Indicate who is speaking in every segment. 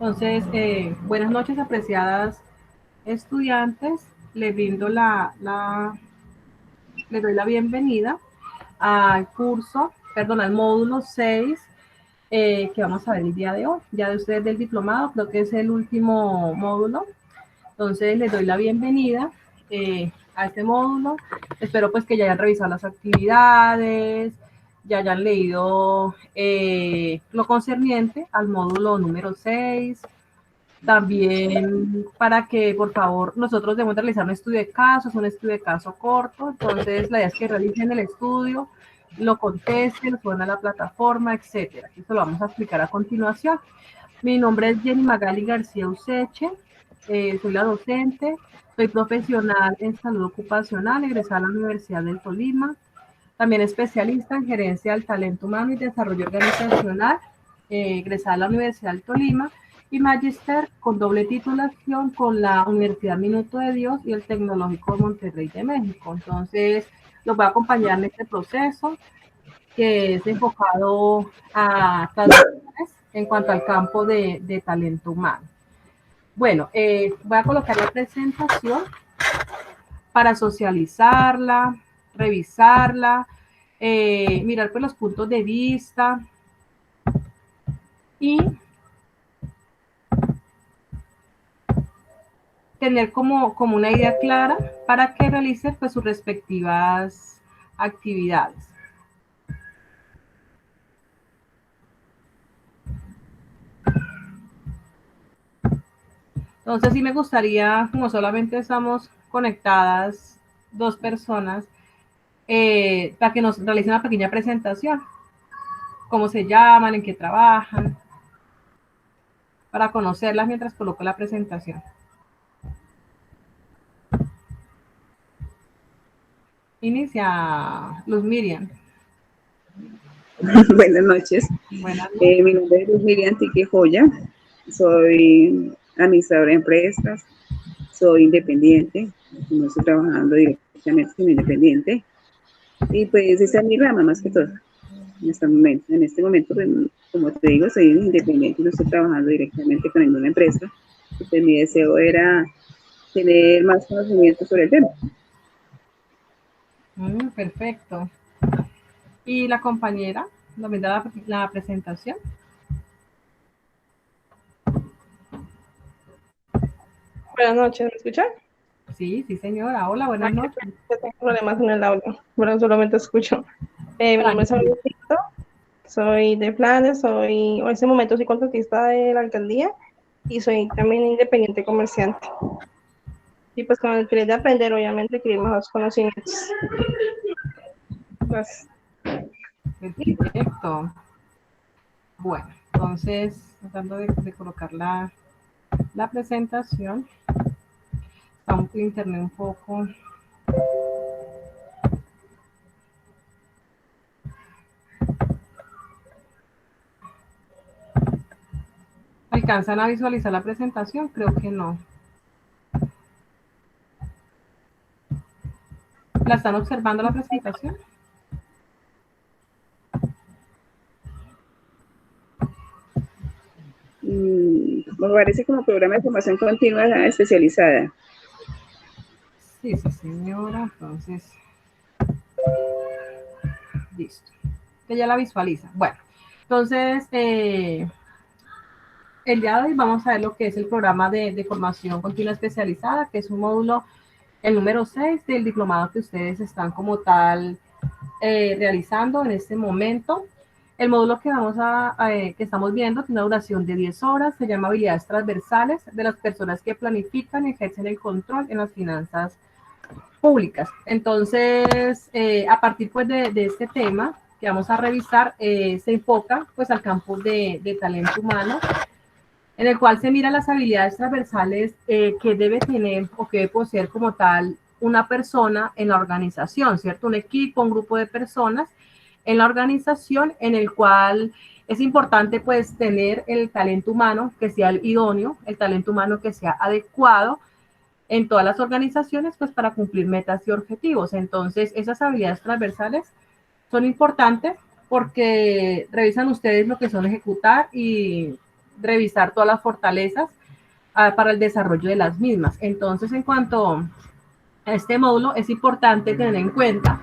Speaker 1: Entonces, buenas noches, apreciadas estudiantes. Les brindo les doy la bienvenida al curso, perdón, al módulo 6 que vamos a ver el día de hoy. Ya de ustedes del diplomado, creo que es el último módulo. Entonces, les doy la bienvenida a este módulo. Espero pues que ya hayan revisado las actividades, ya hayan leído lo concerniente al módulo número 6. También para que, por favor, nosotros debemos realizar un estudio de caso, es un estudio de caso corto, entonces la idea es que realicen el estudio, lo contesten, lo suban a la plataforma, etcétera. Esto lo vamos a explicar a continuación. Mi nombre es Jenny Magali García Useche, soy la docente, soy profesional en salud ocupacional, egresada a la Universidad del Tolima, también especialista en gerencia del talento humano y desarrollo organizacional, egresada a la Universidad del Tolima, y magíster con doble titulación con la Universidad Minuto de Dios y el Tecnológico de Monterrey de México. Entonces, los voy a acompañar en este proceso que es enfocado a traducciones en cuanto al campo de talento humano. Bueno, voy a colocar la presentación para socializarla, revisarla, mirar pues los puntos de vista y tener como una idea clara para que realice pues sus respectivas actividades. Entonces sí me gustaría, como solamente estamos conectadas dos personas, para que nos realicen una pequeña presentación, cómo se llaman, en qué trabajan, para conocerlas mientras coloco la presentación. Inicia Luz Miriam.
Speaker 2: Buenas noches.
Speaker 1: Buenas noches.
Speaker 2: Mi nombre es Miriam Tique Joya. Soy administradora de empresas. Soy independiente. No estoy trabajando directamente, sino independiente. Y pues esa es mi rama más que todo. En este momento pues, como te digo, soy independiente y no estoy trabajando directamente con ninguna empresa. Y pues mi deseo era tener más conocimiento sobre el tema.
Speaker 1: Perfecto. ¿Y la compañera? ¿Nos vendrá la presentación?
Speaker 3: Buenas noches, ¿me escuchan?
Speaker 1: Sí, sí, señora. Hola, buenas noches.
Speaker 3: Tengo problemas en el audio, pero solamente escucho. Mi nombre es
Speaker 1: Tranquilo.
Speaker 3: Augusto, soy de planes, en este momento soy contratista de la alcaldía y soy también independiente comerciante. Y pues con el interés de aprender, obviamente, adquirir mejores conocimientos. Gracias.
Speaker 1: Perfecto. Bueno, entonces, tratando de colocar la presentación. Está un internet un poco. ¿Alcanzan a visualizar la presentación? Creo que no. ¿La están observando la presentación?
Speaker 2: Me parece como programa de formación continua especializada.
Speaker 1: Sí, sí, señora. Entonces, listo. Que ya la visualiza. Bueno, entonces, el día de hoy vamos a ver lo que es el programa de formación continua especializada, que es un módulo, el número 6 del diplomado que ustedes están como tal realizando en este momento. El módulo que estamos viendo tiene una duración de 10 horas, se llama habilidades transversales de las personas que planifican y ejercen el control en las finanzas públicas. Entonces, a partir pues de este tema que vamos a revisar, se enfoca pues al campo de talento humano, en el cual se miran las habilidades transversales que debe tener o que debe poseer como tal una persona en la organización, ¿cierto? Un equipo, un grupo de personas en la organización en el cual es importante pues tener el talento humano que sea el idóneo, el talento humano que sea adecuado en todas las organizaciones pues para cumplir metas y objetivos. Entonces, esas habilidades transversales son importantes porque revisan ustedes lo que son ejecutar y revisar todas las fortalezas para el desarrollo de las mismas. Entonces, en cuanto a este módulo, es importante tener en cuenta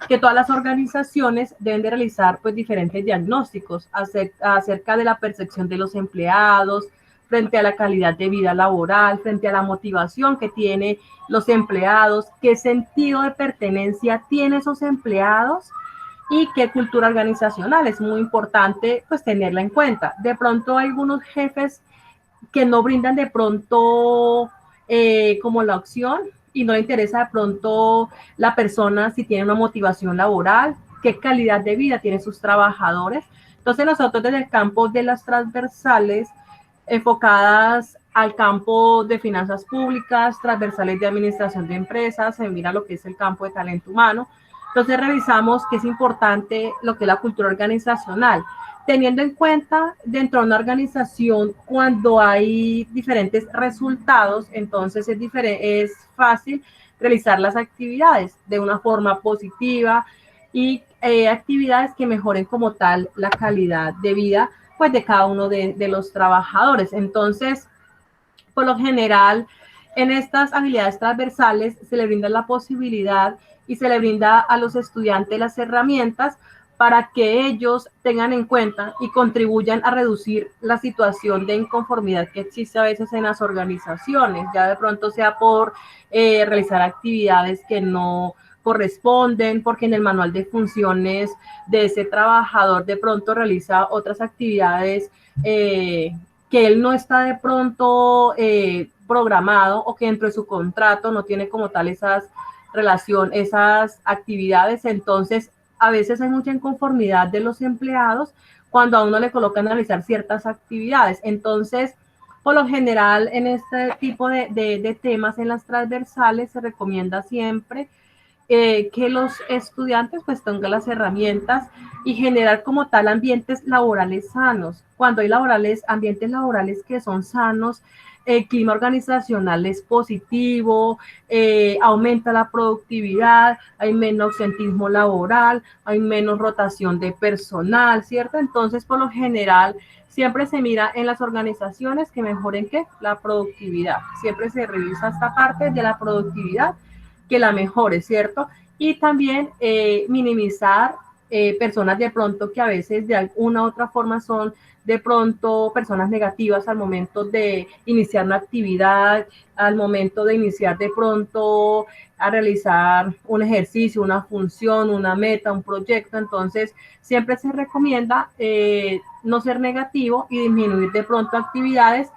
Speaker 1: que todas las organizaciones deben de realizar pues diferentes diagnósticos acerca de la percepción de los empleados, frente a la calidad de vida laboral, frente a la motivación que tienen los empleados, qué sentido de pertenencia tienen esos empleados y qué cultura organizacional. Es muy importante pues tenerla en cuenta. De pronto hay algunos jefes que no brindan de pronto como la opción y no le interesa de pronto la persona si tiene una motivación laboral, qué calidad de vida tienen sus trabajadores. Entonces nosotros desde el campo de las transversales enfocadas al campo de finanzas públicas, transversales de administración de empresas, se mira lo que es el campo de talento humano. Entonces revisamos que es importante lo que es la cultura organizacional, teniendo en cuenta dentro de una organización cuando hay diferentes resultados, entonces es fácil realizar las actividades de una forma positiva y actividades que mejoren como tal la calidad de vida pues de cada uno de los trabajadores. Entonces, por lo general, en estas habilidades transversales se le brinda la posibilidad y se le brinda a los estudiantes las herramientas para que ellos tengan en cuenta y contribuyan a reducir la situación de inconformidad que existe a veces en las organizaciones, ya de pronto sea por realizar actividades que no corresponden, porque en el manual de funciones de ese trabajador de pronto realiza otras actividades que él no está de pronto programado o que dentro de su contrato no tiene como tal esas actividades. Entonces, a veces hay mucha inconformidad de los empleados cuando a uno le colocan a realizar ciertas actividades. Entonces, por lo general, en este tipo de temas, en las transversales, se recomienda siempre que los estudiantes pues tengan las herramientas y generar como tal ambientes laborales sanos. Cuando hay ambientes laborales que son sanos, el clima organizacional es positivo, aumenta la productividad, hay menos ausentismo laboral, hay menos rotación de personal, ¿cierto? Entonces, por lo general, siempre se mira en las organizaciones que mejoren ¿qué? La productividad. Siempre se revisa esta parte de la productividad que la mejore, ¿cierto? Y también minimizar personas de pronto que a veces de alguna u otra forma son de pronto personas negativas al momento de iniciar una actividad, al momento de iniciar de pronto a realizar un ejercicio, una función, una meta, un proyecto. Entonces, siempre se recomienda no ser negativo y disminuir de pronto actividades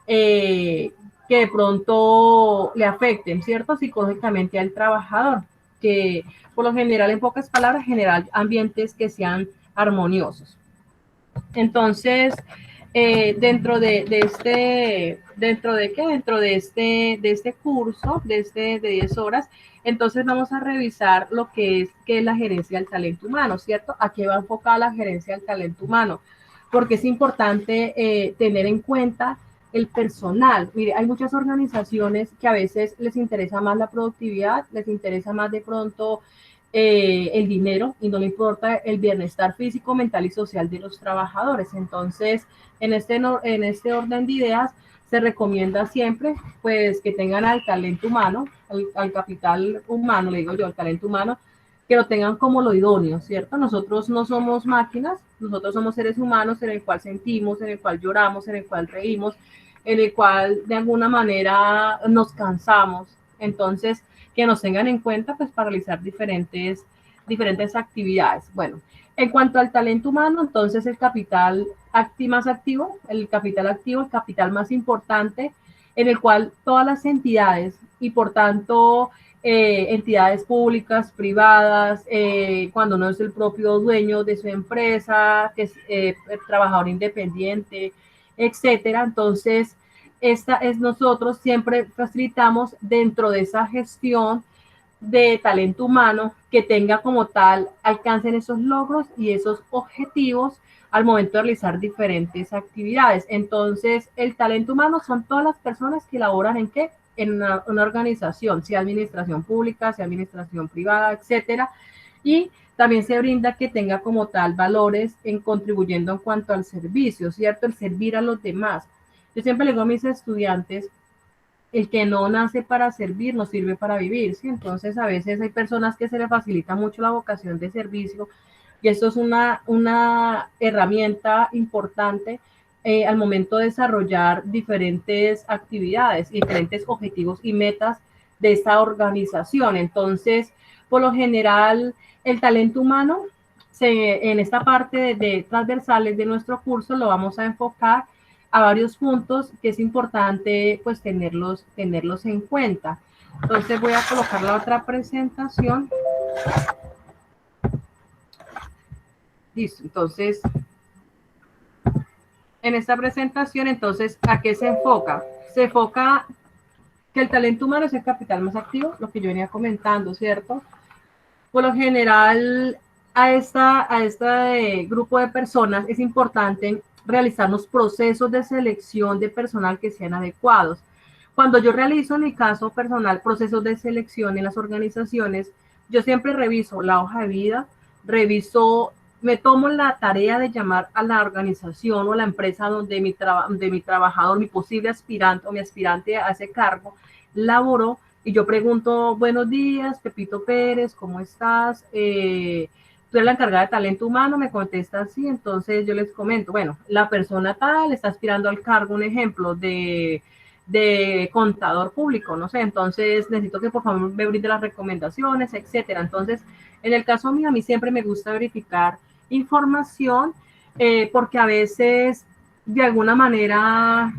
Speaker 1: que de pronto le afecten, ¿cierto? Psicológicamente al trabajador, que por lo general, en pocas palabras, generar ambientes que sean armoniosos. Entonces, dentro de este curso, de 10 horas, entonces vamos a revisar lo que es la gerencia del talento humano, ¿cierto? ¿A qué va enfocada la gerencia del talento humano? Porque es importante tener en cuenta el personal. Mire, hay muchas organizaciones que a veces les interesa más la productividad, les interesa más de pronto el dinero y no le importa el bienestar físico, mental y social de los trabajadores. Entonces, en este orden de ideas, se recomienda siempre pues que tengan al talento humano, al capital humano, le digo yo, al talento humano, que lo tengan como lo idóneo, ¿cierto? Nosotros no somos máquinas, nosotros somos seres humanos en el cual sentimos, en el cual lloramos, en el cual reímos, en el cual de alguna manera nos cansamos. Entonces, que nos tengan en cuenta pues para realizar diferentes actividades. Bueno, en cuanto al talento humano, entonces el capital más activo, el capital más importante, en el cual todas las entidades y por tanto entidades públicas, privadas, cuando uno es el propio dueño de su empresa, que es trabajador independiente, etcétera. Entonces, nosotros siempre facilitamos dentro de esa gestión de talento humano que tenga como tal, alcancen esos logros y esos objetivos al momento de realizar diferentes actividades. Entonces, el talento humano son todas las personas que laboran en qué, en una organización, sea administración pública, sea administración privada, etcétera. Y también se brinda que tenga como tal valores en contribuyendo en cuanto al servicio, ¿cierto? El servir a los demás. Yo siempre le digo a mis estudiantes, el que no nace para servir no sirve para vivir, ¿sí? Entonces a veces hay personas que se les facilita mucho la vocación de servicio y esto es una herramienta importante al momento de desarrollar diferentes actividades, diferentes objetivos y metas de esta organización. Entonces, por lo general, el talento humano, en esta parte de transversales de nuestro curso, lo vamos a enfocar a varios puntos que es importante pues tenerlos en cuenta. Entonces voy a colocar la otra presentación. Listo, entonces en esta presentación, entonces, ¿a qué se enfoca? Se enfoca que el talento humano es el capital más activo, lo que yo venía comentando, ¿cierto? Por lo general, a este grupo de personas es importante realizar los procesos de selección de personal que sean adecuados. Cuando yo realizo, en mi caso personal, procesos de selección en las organizaciones, yo siempre reviso la hoja de vida, reviso, me tomo la tarea de llamar a la organización o la empresa donde mi trabajador, mi posible aspirante o mi aspirante a ese cargo laboró, y yo pregunto, buenos días, Pepito Pérez, ¿cómo estás? Tú eres la encargada de talento humano, me contesta así, entonces yo les comento, bueno, la persona tal está aspirando al cargo, un ejemplo de contador público, no sé, entonces necesito que por favor me brinde las recomendaciones, etcétera. Entonces, en el caso mío, a mí siempre me gusta verificar información porque a veces, de alguna manera,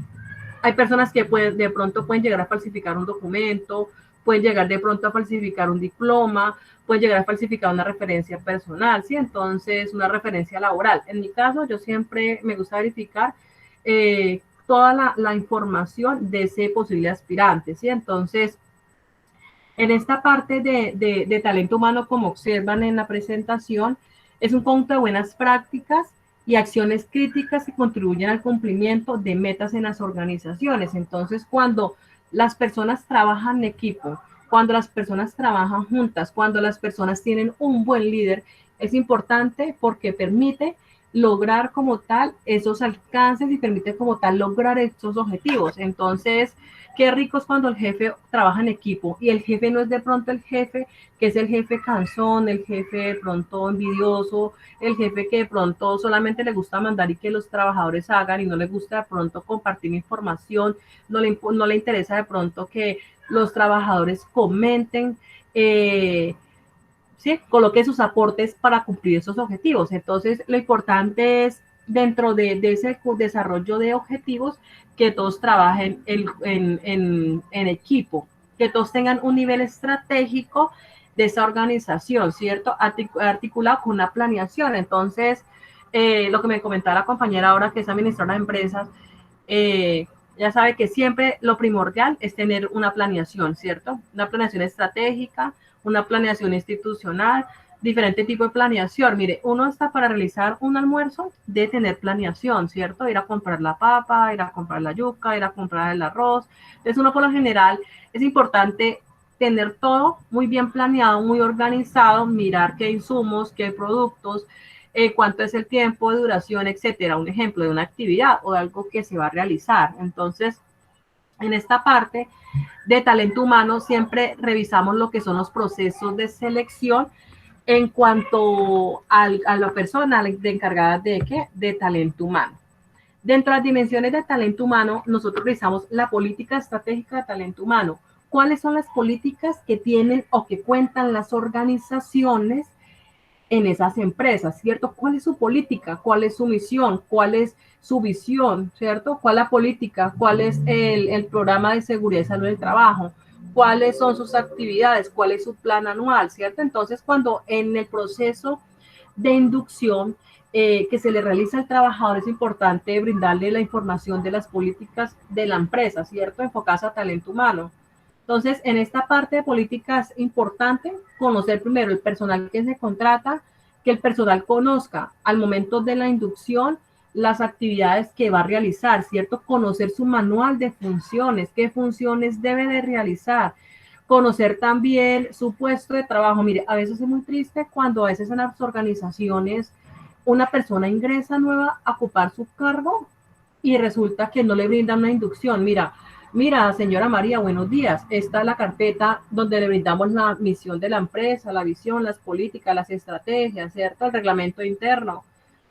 Speaker 1: hay personas que de pronto pueden llegar a falsificar un documento, pueden llegar de pronto a falsificar un diploma, pueden llegar a falsificar una referencia personal, ¿sí? Entonces, una referencia laboral. En mi caso, yo siempre me gusta verificar toda la información de ese posible aspirante, ¿sí? Entonces, en esta parte de talento humano, como observan en la presentación, es un conjunto de buenas prácticas y acciones críticas que contribuyen al cumplimiento de metas en las organizaciones. Entonces, cuando las personas trabajan en equipo, cuando las personas trabajan juntas, cuando las personas tienen un buen líder, es importante porque permite lograr como tal esos alcances y permite como tal lograr estos objetivos. Entonces, qué rico es cuando el jefe trabaja en equipo y el jefe no es de pronto el jefe que es el jefe cansón, el jefe de pronto envidioso, el jefe que de pronto solamente le gusta mandar y que los trabajadores hagan y no le gusta de pronto compartir información, no le interesa de pronto que los trabajadores comenten, ¿sí? Coloque sus aportes para cumplir esos objetivos. Entonces, lo importante es, dentro de ese desarrollo de objetivos, que todos trabajen en equipo, que todos tengan un nivel estratégico de esa organización, ¿cierto? Articulado con una planeación. Entonces, lo que me comentaba la compañera ahora, que es administradora de empresas, ya sabe que siempre lo primordial es tener una planeación, ¿cierto? Una planeación estratégica, una planeación institucional, diferente tipo de planeación. Mire, uno está para realizar un almuerzo de tener planeación, ¿cierto? Ir a comprar la papa, ir a comprar la yuca, ir a comprar el arroz. Entonces, uno por lo general es importante tener todo muy bien planeado, muy organizado, mirar qué insumos, qué productos, cuánto es el tiempo de duración, etcétera. Un ejemplo de una actividad o de algo que se va a realizar. Entonces, en esta parte de talento humano siempre revisamos lo que son los procesos de selección en cuanto a la persona encargada de ¿qué? De talento humano. Dentro de las dimensiones de talento humano, nosotros revisamos la política estratégica de talento humano. ¿Cuáles son las políticas que tienen o que cuentan las organizaciones en esas empresas, ¿cierto? ¿Cuál es su política? ¿Cuál es su misión? ¿Cuál es su visión? ¿Cierto? ¿Cuál es la política? ¿Cuál es el programa de seguridad y salud del trabajo? ¿Cuáles son sus actividades? ¿Cuál es su plan anual? ¿Cierto? Entonces, cuando en el proceso de inducción que se le realiza al trabajador, es importante brindarle la información de las políticas de la empresa, ¿cierto? Enfocadas a talento humano. Entonces, en esta parte de política es importante conocer primero el personal que se contrata, que el personal conozca al momento de la inducción las actividades que va a realizar, ¿cierto? Conocer su manual de funciones, qué funciones debe de realizar, conocer también su puesto de trabajo. Mire, a veces es muy triste cuando a veces en las organizaciones una persona ingresa nueva a ocupar su cargo y resulta que no le brindan una inducción. Mira, señora María, buenos días. Esta es la carpeta donde le brindamos la misión de la empresa, la visión, las políticas, las estrategias, ¿cierto? El reglamento interno,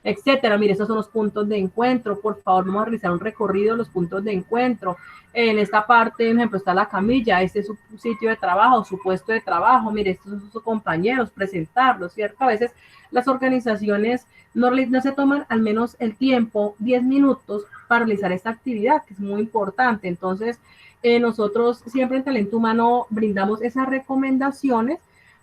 Speaker 1: etcétera. Mire, estos son los puntos de encuentro. Por favor, vamos a realizar un recorrido de los puntos de encuentro. En esta parte, por ejemplo, está la camilla, este es su sitio de trabajo, su puesto de trabajo. Mire, estos son sus compañeros, presentarlos, ¿cierto? A veces las organizaciones no se toman al menos el tiempo, 10 minutos, para realizar esta actividad, que es muy importante. Entonces, nosotros siempre en Talento Humano brindamos esas recomendaciones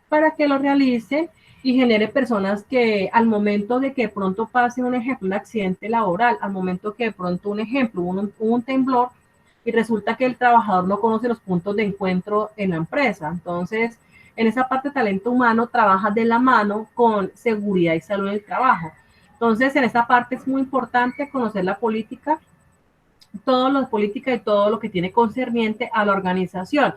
Speaker 1: para que lo realicen y genere personas que al momento de que de pronto pase un ejemplo, un accidente laboral, al momento que de pronto un ejemplo, hubo un temblor y resulta que el trabajador no conoce los puntos de encuentro en la empresa. Entonces, en esa parte de talento humano trabaja de la mano con seguridad y salud en el trabajo. Entonces, en esta parte es muy importante conocer la política, toda la política y todo lo que tiene concerniente a la organización.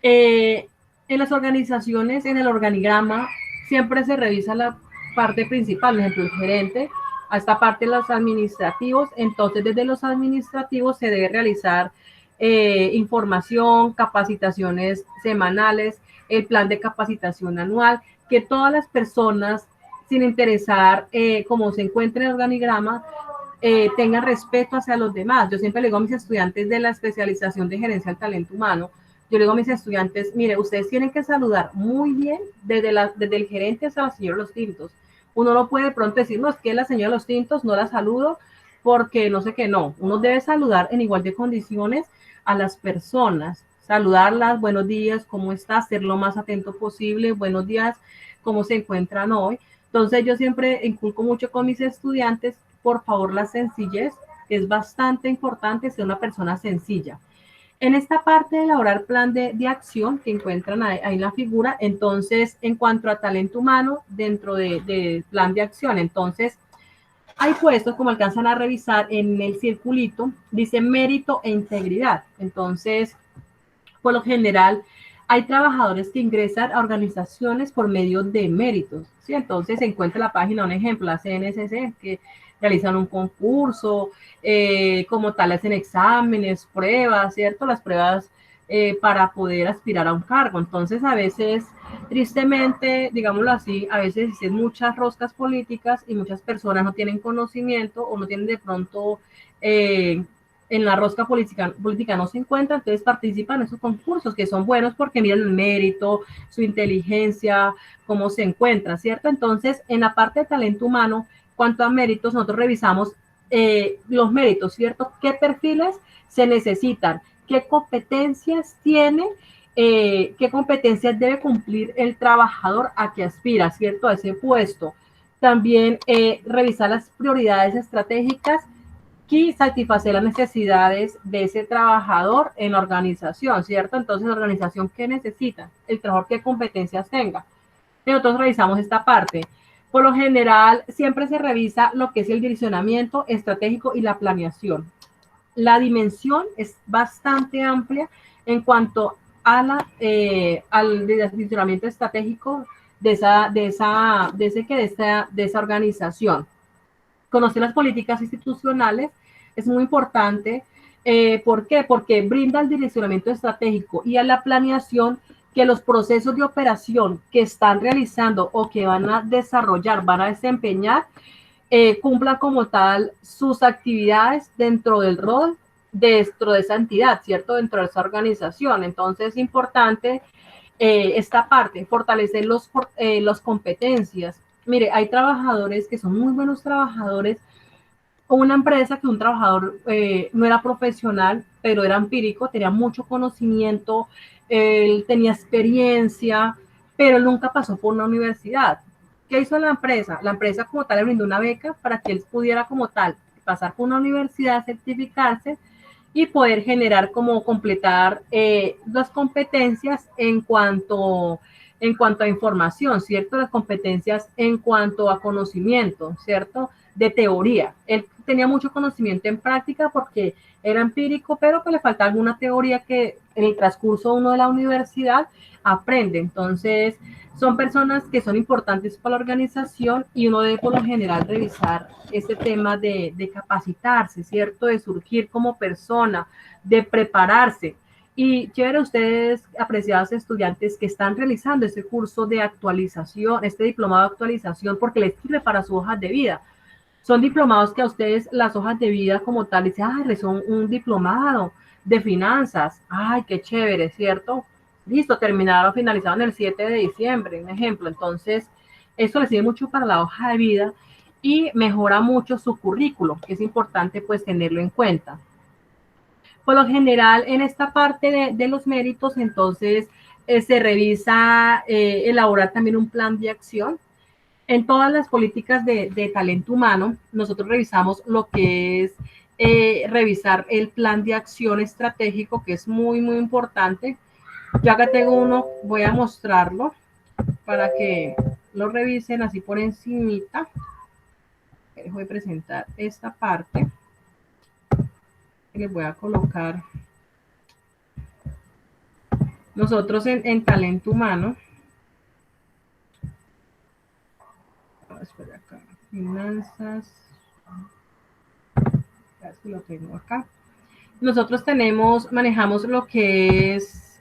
Speaker 1: En las organizaciones, en el organigrama, siempre se revisa la parte principal, por ejemplo, el gerente, a esta parte de los administrativos. Entonces, desde los administrativos se debe realizar información, capacitaciones semanales, el plan de capacitación anual, que todas las personas, sin interesar cómo se encuentre el organigrama, tengan respeto hacia los demás. Yo siempre le digo a mis estudiantes de la especialización de gerencia del talento humano, yo le digo a mis estudiantes, mire, ustedes tienen que saludar muy bien desde el gerente hasta la señora de los tintos. Uno no puede de pronto decir, no, es que la señora de los tintos no la saludo porque no sé qué, no. Uno debe saludar en igual de condiciones a las personas, saludarlas, buenos días, ¿cómo estás? Ser lo más atento posible, buenos días, ¿cómo se encuentran hoy? Entonces yo siempre inculco mucho con mis estudiantes, por favor, la sencillez, es bastante importante ser una persona sencilla. En esta parte de elaborar plan de acción que encuentran ahí en la figura, entonces, en cuanto a talento humano, dentro de plan de acción, entonces, hay puestos, como alcanzan a revisar en el circulito, dice mérito e integridad. Entonces, por lo general, hay trabajadores que ingresan a organizaciones por medio de méritos, ¿sí? Entonces, se encuentra en la página un ejemplo, la CNSC, que realizan un concurso, como tal, hacen exámenes, pruebas, ¿cierto? Las pruebas para poder aspirar a un cargo. Entonces, a veces, tristemente, digámoslo así, a veces existen muchas roscas políticas y muchas personas no tienen conocimiento o no tienen de pronto en la rosca política no se encuentran, entonces participan en esos concursos que son buenos porque miran el mérito, su inteligencia, cómo se encuentra, ¿cierto? Entonces, en la parte de talento humano, cuanto a méritos, nosotros revisamos los méritos, ¿cierto? ¿Qué perfiles se necesitan? ¿Qué competencias tiene? ¿Qué competencias debe cumplir el trabajador a que aspira, ¿cierto? A ese puesto. También revisar las prioridades estratégicas y satisfacer las necesidades de ese trabajador en la organización, ¿cierto? Entonces, la organización, ¿qué necesita? El trabajador, ¿qué competencias tenga? Y nosotros revisamos esta parte. Por lo general, siempre se revisa lo que es el direccionamiento estratégico y la planeación. La dimensión es bastante amplia en cuanto a al direccionamiento estratégico de esa organización. Conocer las políticas institucionales es muy importante. ¿Por qué? Porque brinda el direccionamiento estratégico y a la planeación que los procesos de operación que están realizando o que van a desarrollar, van a desempeñar, cumplan como tal sus actividades dentro del rol, dentro de esa entidad, ¿cierto? Dentro de esa organización. Entonces es importante esta parte, fortalecer las competencias. Mire, hay trabajadores que son muy buenos trabajadores, o una empresa que un trabajador no era profesional, pero era empírico, tenía mucho conocimiento, él tenía experiencia, pero él nunca pasó por una universidad. ¿Qué hizo la empresa? La empresa como tal le brindó una beca para que él pudiera como tal pasar por una universidad, certificarse y poder generar como completar las competencias en cuanto a información, ¿cierto? Las competencias en cuanto a conocimiento, ¿cierto? de teoría. Él tenía mucho conocimiento en práctica porque era empírico, pero que le falta alguna teoría que en el transcurso uno de la universidad aprende. Entonces, son personas que son importantes para la organización y uno debe por lo general revisar este tema de capacitarse, ¿cierto? De surgir como persona, de prepararse. Y chévere ustedes, apreciados estudiantes, que están realizando este curso de actualización, este diplomado de actualización, porque les sirve para su hoja de vida. Son diplomados que a ustedes las hojas de vida como tal dicen, ay, son un diplomado de finanzas, ay, qué chévere, ¿cierto? Listo, terminaron, finalizaron el 7 de diciembre, un ejemplo. Entonces, eso les sirve mucho para la hoja de vida y mejora mucho su currículo, que es importante pues tenerlo en cuenta. Por lo general, en esta parte de los méritos, entonces, se revisa, elaborar también un plan de acción. En todas las políticas de talento humano, nosotros revisamos lo que es revisar el plan de acción estratégico, que es muy, muy importante. Yo acá tengo uno, voy a mostrarlo para que lo revisen así por encimita. Voy a presentar esta parte. Les voy a colocar nosotros en talento humano. Espera acá, finanzas. Ya es que lo tengo acá. Nosotros manejamos lo que es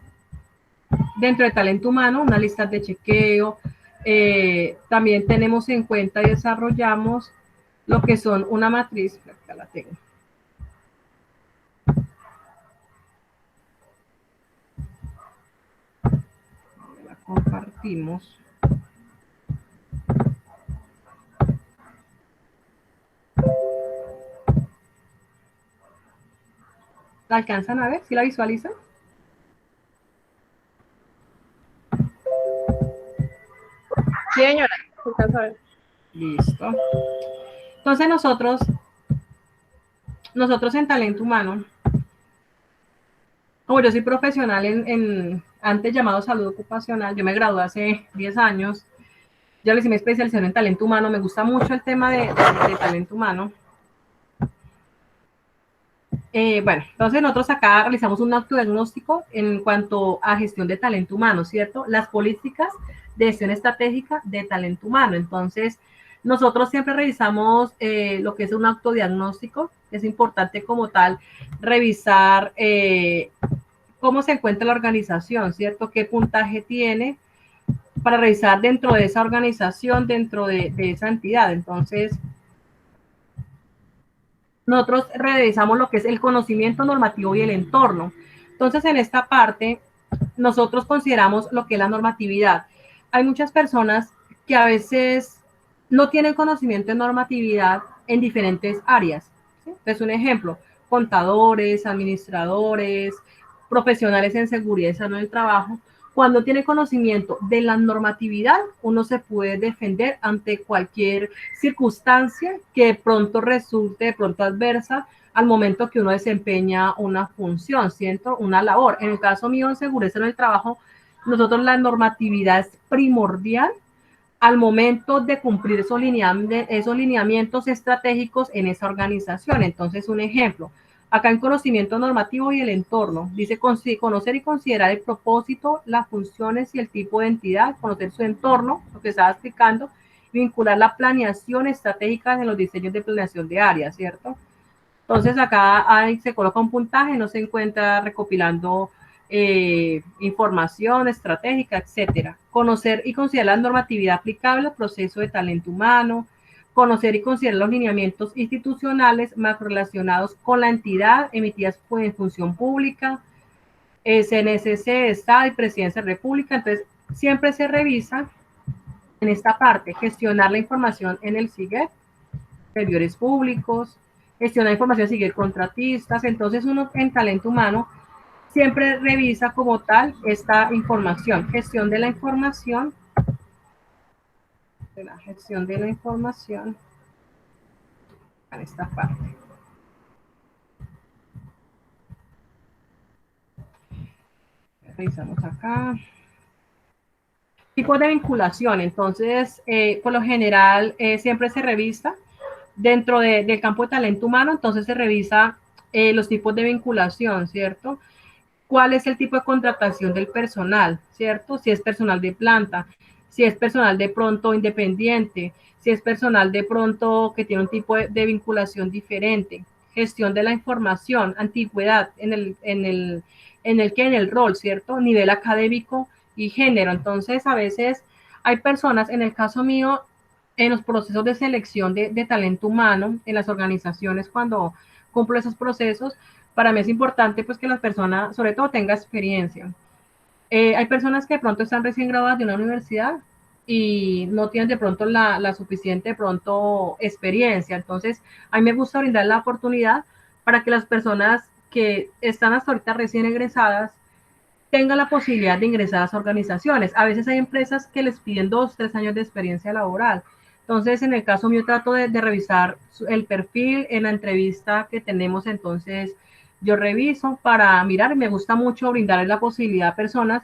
Speaker 1: dentro de talento humano, una lista de chequeo. También tenemos en cuenta y desarrollamos lo que son una matriz. Acá la tengo. La compartimos. ¿La alcanzan a ver? ¿Sí la visualizan?
Speaker 3: Sí, señora.
Speaker 1: Listo. Entonces nosotros en talento humano, como yo soy profesional en antes llamado salud ocupacional, yo me gradué hace 10 años, yo le hice mi especialización en talento humano, me gusta mucho el tema de talento humano. Bueno, entonces nosotros acá realizamos un autodiagnóstico en cuanto a gestión de talento humano, ¿cierto? Las políticas de gestión estratégica de talento humano. Entonces, nosotros siempre revisamos lo que es un autodiagnóstico. Es importante como tal revisar cómo se encuentra la organización, ¿cierto? ¿Qué puntaje tiene para revisar dentro de esa organización, dentro de esa entidad? Entonces, nosotros revisamos lo que es el conocimiento normativo y el entorno. Entonces, en esta parte, nosotros consideramos lo que es la normatividad. Hay muchas personas que a veces no tienen conocimiento de normatividad en diferentes áreas. ¿Sí? Entonces, un ejemplo, contadores, administradores, profesionales en seguridad y salud del trabajo. Cuando tiene conocimiento de la normatividad, uno se puede defender ante cualquier circunstancia que de pronto resulte de pronto adversa al momento que uno desempeña una función, ¿cierto? Una labor. En el caso mío en seguridad en el trabajo, nosotros la normatividad es primordial al momento de cumplir esos lineamientos estratégicos en esa organización. Entonces, un ejemplo, acá en conocimiento normativo y el entorno, dice conocer y considerar el propósito, las funciones y el tipo de entidad, conocer su entorno, lo que estaba explicando, vincular la planeación estratégica en los diseños de planeación de áreas, ¿cierto? Entonces acá se coloca un puntaje, no se encuentra recopilando información estratégica, etcétera. Conocer y considerar la normatividad aplicable al proceso de talento humano, conocer y considerar los lineamientos institucionales más relacionados con la entidad emitidas en función pública, CNSC, Estado y Presidencia de la República. Entonces, siempre se revisa en esta parte, gestionar la información en el SIGET, servidores públicos, gestionar información, seguir contratistas. Entonces, uno en talento humano siempre revisa como tal esta información, gestión de la información, en esta parte. Revisamos acá. Tipos de vinculación, entonces, por lo general, siempre se revisa Dentro del campo de talento humano, entonces se revisa los tipos de vinculación, ¿cierto? ¿Cuál es el tipo de contratación del personal, ¿cierto? Si es personal de planta, si es personal de pronto independiente, si es personal de pronto que tiene un tipo de vinculación diferente, gestión de la información, antigüedad en el rol, ¿cierto? Nivel académico y género. Entonces, a veces hay personas, en el caso mío, en los procesos de selección de talento humano, en las organizaciones, cuando cumplo esos procesos, para mí es importante pues que la persona, sobre todo, tenga experiencia. Hay personas que de pronto están recién graduadas de una universidad y no tienen de pronto la suficiente de pronto experiencia. Entonces, a mí me gusta brindar la oportunidad para que las personas que están hasta ahorita recién egresadas tengan la posibilidad de ingresar a las organizaciones. A veces hay empresas que les piden 2, 3 años de experiencia laboral. Entonces, en el caso mío, trato de revisar el perfil en la entrevista que tenemos. Entonces, yo reviso para mirar. Me gusta mucho brindarles la posibilidad a personas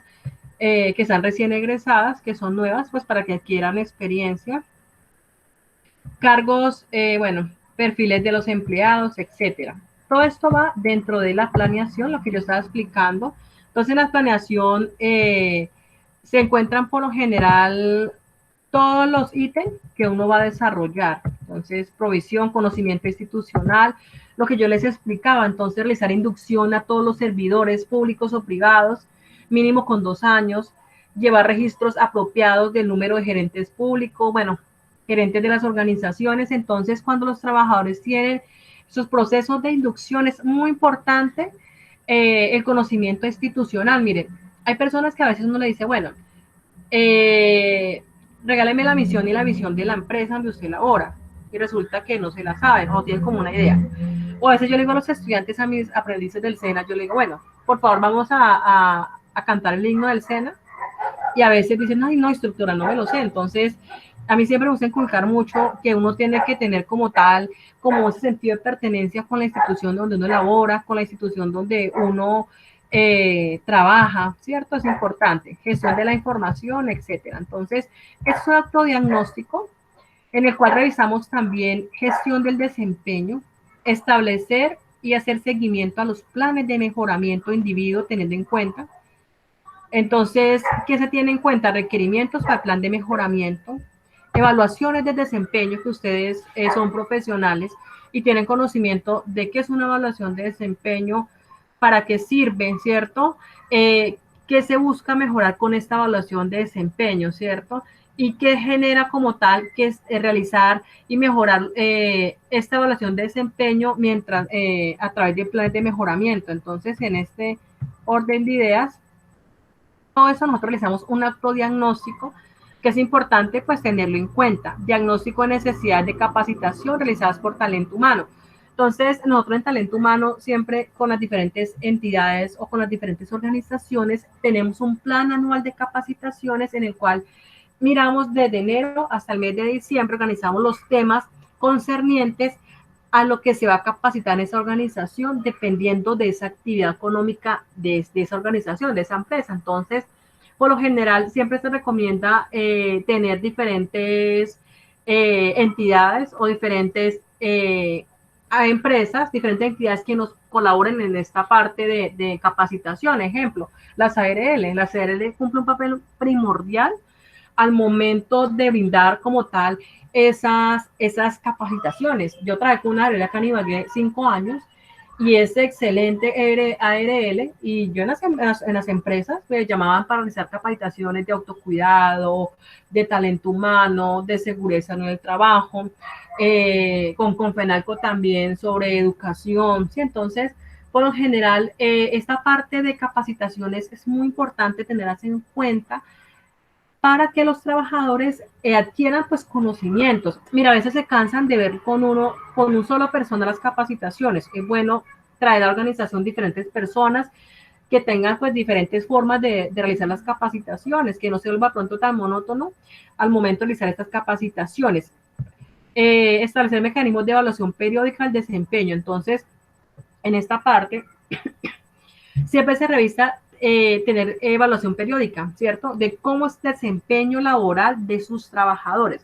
Speaker 1: que están recién egresadas, que son nuevas, pues para que adquieran experiencia. Cargos, bueno, perfiles de los empleados, etcétera. Todo esto va dentro de la planeación, lo que yo estaba explicando. Entonces, en la planeación se encuentran por lo general todos los ítems que uno va a desarrollar. Entonces, provisión, conocimiento institucional, lo que yo les explicaba. Entonces, realizar inducción a todos los servidores públicos o privados, mínimo con 2 años, llevar registros apropiados del número de gerentes públicos, bueno, gerentes de las organizaciones. Entonces, cuando los trabajadores tienen sus procesos de inducción, es muy importante el conocimiento institucional. Miren, hay personas que a veces uno le dice, bueno, regáleme la misión y la visión de la empresa donde usted labora, y resulta que no se la sabe, no tienen como una idea. O a veces yo le digo a los estudiantes, a mis aprendices del SENA, yo le digo, bueno, por favor vamos a cantar el himno del SENA, y a veces dicen, ay, no, instructora, no me lo sé. Entonces, a mí siempre me gusta inculcar mucho que uno tiene que tener como tal, como ese sentido de pertenencia con la institución donde uno labora, con la institución donde uno trabaja, ¿cierto? Es importante. Gestión de la información, etcétera. Entonces, es un acto diagnóstico en el cual revisamos también gestión del desempeño, establecer y hacer seguimiento a los planes de mejoramiento individuo teniendo en cuenta. Entonces, ¿qué se tiene en cuenta? Requerimientos para el plan de mejoramiento, evaluaciones de desempeño, que ustedes son profesionales y tienen conocimiento de qué es una evaluación de desempeño, para qué sirve, ¿cierto? ¿Qué se busca mejorar con esta evaluación de desempeño, ¿cierto? Y qué genera como tal que es realizar y mejorar esta evaluación de desempeño mientras a través de planes de mejoramiento. Entonces, en este orden de ideas, todo eso nosotros realizamos un acto diagnóstico que es importante pues tenerlo en cuenta. Diagnóstico de necesidades de capacitación realizadas por talento humano. Entonces, nosotros en talento humano siempre con las diferentes entidades o con las diferentes organizaciones tenemos un plan anual de capacitaciones en el cual miramos desde enero hasta el mes de diciembre, organizamos los temas concernientes a lo que se va a capacitar en esa organización, dependiendo de esa actividad económica de esa organización, de esa empresa. Entonces, por lo general, siempre se recomienda tener diferentes entidades o diferentes empresas, diferentes entidades que nos colaboren en esta parte de capacitación. Ejemplo, las ARL. Las ARL cumplen un papel primordial al momento de brindar como tal esas capacitaciones. Yo trabajé con una ARL acá en Ibagué 5 años y es excelente ARL, y yo en las empresas me llamaban para realizar capacitaciones de autocuidado, de talento humano, de seguridad en el trabajo, con Confenalco también sobre educación, ¿sí? Entonces, por lo general, esta parte de capacitaciones es muy importante tenerlas en cuenta para que los trabajadores adquieran pues conocimientos. Mira, a veces se cansan de ver con un solo persona las capacitaciones. Es bueno traer a la organización diferentes personas que tengan pues diferentes formas de realizar las capacitaciones, que no se vuelva pronto tan monótono al momento de realizar estas capacitaciones. Establecer mecanismos de evaluación periódica del desempeño. Entonces, en esta parte, siempre se revisa tener evaluación periódica, ¿cierto? De cómo es el desempeño laboral de sus trabajadores.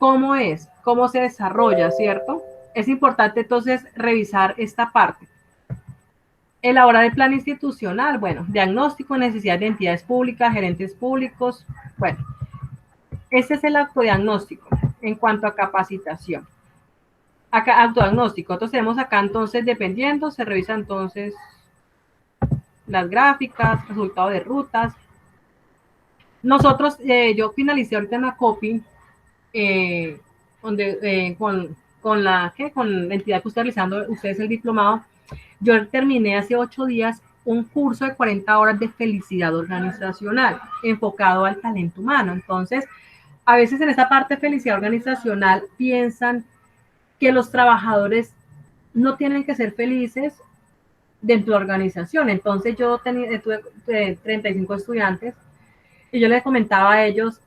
Speaker 1: ¿Cómo es? ¿Cómo se desarrolla, cierto? Es importante entonces revisar esta parte. Elaborar el plan institucional, bueno, diagnóstico, necesidades de entidades públicas, gerentes públicos, bueno, ese es el autodiagnóstico en cuanto a capacitación. Acá, autodiagnóstico, entonces tenemos acá entonces, dependiendo, se revisa entonces las gráficas, resultado de rutas. Nosotros, yo finalicé ahorita en la copy, con la entidad que está realizando ustedes el diplomado. Yo terminé hace 8 días un curso de 40 horas de felicidad organizacional enfocado al talento humano. Entonces, a veces en esa parte de felicidad organizacional piensan que los trabajadores no tienen que ser felices dentro de la organización. Entonces, yo tuve 35 estudiantes y yo les comentaba a ellos,